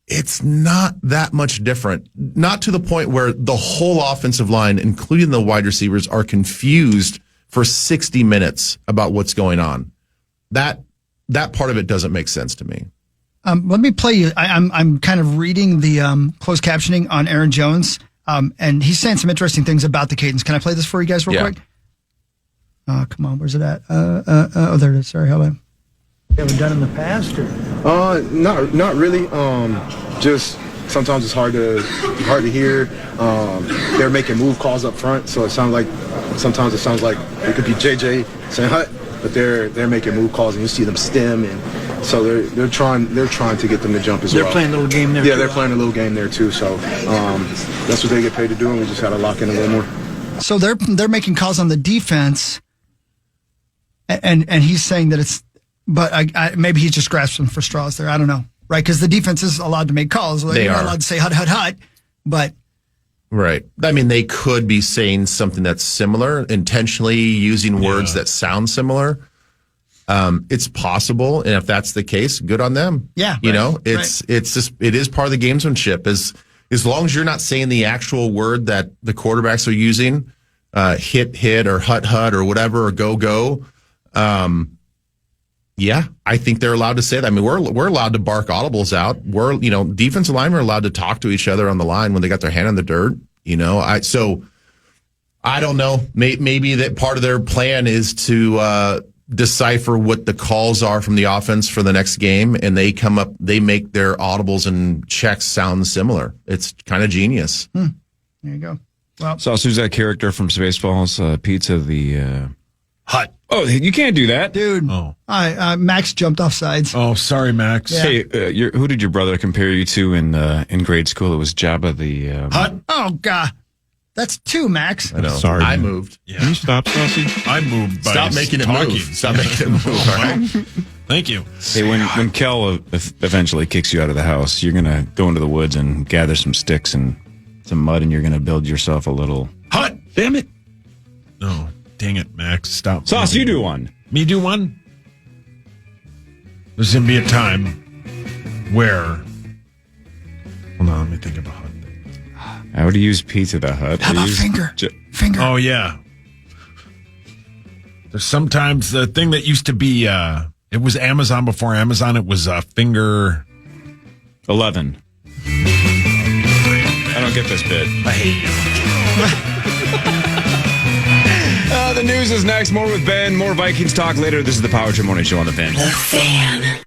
[SPEAKER 12] it's not that much different. Not to the point where the whole offensive line, including the wide receivers, are confused for 60 minutes about what's going on. That part of it doesn't make sense to me.
[SPEAKER 5] Let me play you. I'm kind of reading the closed captioning on Aaron Jones, and he's saying some interesting things about the cadence. Can I play this for you guys real quick? Come on, where's it at? Oh, there it is. Sorry, how about? You ever done in the past, or?
[SPEAKER 13] Not really. Just sometimes it's hard to hear. They're making move calls up front, so sometimes it sounds like it could be JJ saying hut, but they're making move calls and you see them stem, and so they're trying to get them to jump as well.
[SPEAKER 5] They're playing a little game there.
[SPEAKER 13] Yeah, they're playing a little game there too. So that's what they get paid to do, and we just got to lock in a little more.
[SPEAKER 5] So they're making calls on the defense, and he's saying that it's, but I maybe he's just grasping for straws there. I don't know, right? Because the defense is allowed to make calls. They're not allowed to say hut, hut, hut, but.
[SPEAKER 12] Right. They could be saying something that's similar, intentionally using words that sound similar. It's possible, and if that's the case, good on them.
[SPEAKER 5] Yeah.
[SPEAKER 12] It's just, it is part of the gamesmanship. As long as you're not saying the actual word that the quarterbacks are using, hit or hut or whatever, or go. Yeah, I think they're allowed to say that. We're allowed to bark audibles out. Defensive linemen are allowed to talk to each other on the line when they got their hand in the dirt. So I don't know. Maybe that part of their plan is to decipher what the calls are from the offense for the next game, and they make their audibles and checks sound similar. It's kind of genius.
[SPEAKER 5] There you go. Well,
[SPEAKER 8] Sauce, who's that character from Spaceballs? Pizza the
[SPEAKER 9] Hut.
[SPEAKER 8] Oh, you can't do that,
[SPEAKER 5] dude.
[SPEAKER 9] Oh,
[SPEAKER 5] Max jumped off sides.
[SPEAKER 9] oh, sorry, Max.
[SPEAKER 5] Yeah.
[SPEAKER 8] Hey, who did your brother compare you to in grade school? It was Jabba the
[SPEAKER 9] Hut.
[SPEAKER 5] Oh God, that's 2, Max.
[SPEAKER 12] I know.
[SPEAKER 11] Sorry,
[SPEAKER 12] I
[SPEAKER 11] man.
[SPEAKER 12] moved.
[SPEAKER 11] Can you stop, Saucy?
[SPEAKER 9] I moved by
[SPEAKER 12] Stop making it
[SPEAKER 9] talking.
[SPEAKER 12] move. Stop making it move. All right.
[SPEAKER 9] Thank you.
[SPEAKER 8] Hey, when Kel eventually kicks you out of the house, you're gonna go into the woods and gather some sticks and some mud, and you're gonna build yourself a little
[SPEAKER 9] Hut.
[SPEAKER 8] Damn it!
[SPEAKER 9] No, dang it, Max. Stop.
[SPEAKER 8] Sauce, you do one.
[SPEAKER 9] Me do one? There's going to be a time where... Hold on, let me think of a hut thing.
[SPEAKER 8] I would use Pizza the Hut.
[SPEAKER 5] How about finger? Finger.
[SPEAKER 9] Oh, yeah. There's sometimes the thing that used to be... it was Amazon before Amazon. It was finger...
[SPEAKER 8] 11. I don't get this bit.
[SPEAKER 9] I hate you.
[SPEAKER 8] The news is next. More with Ben. More Vikings talk later. This is the Power Trip Morning Show on the Fan.
[SPEAKER 3] The Fan.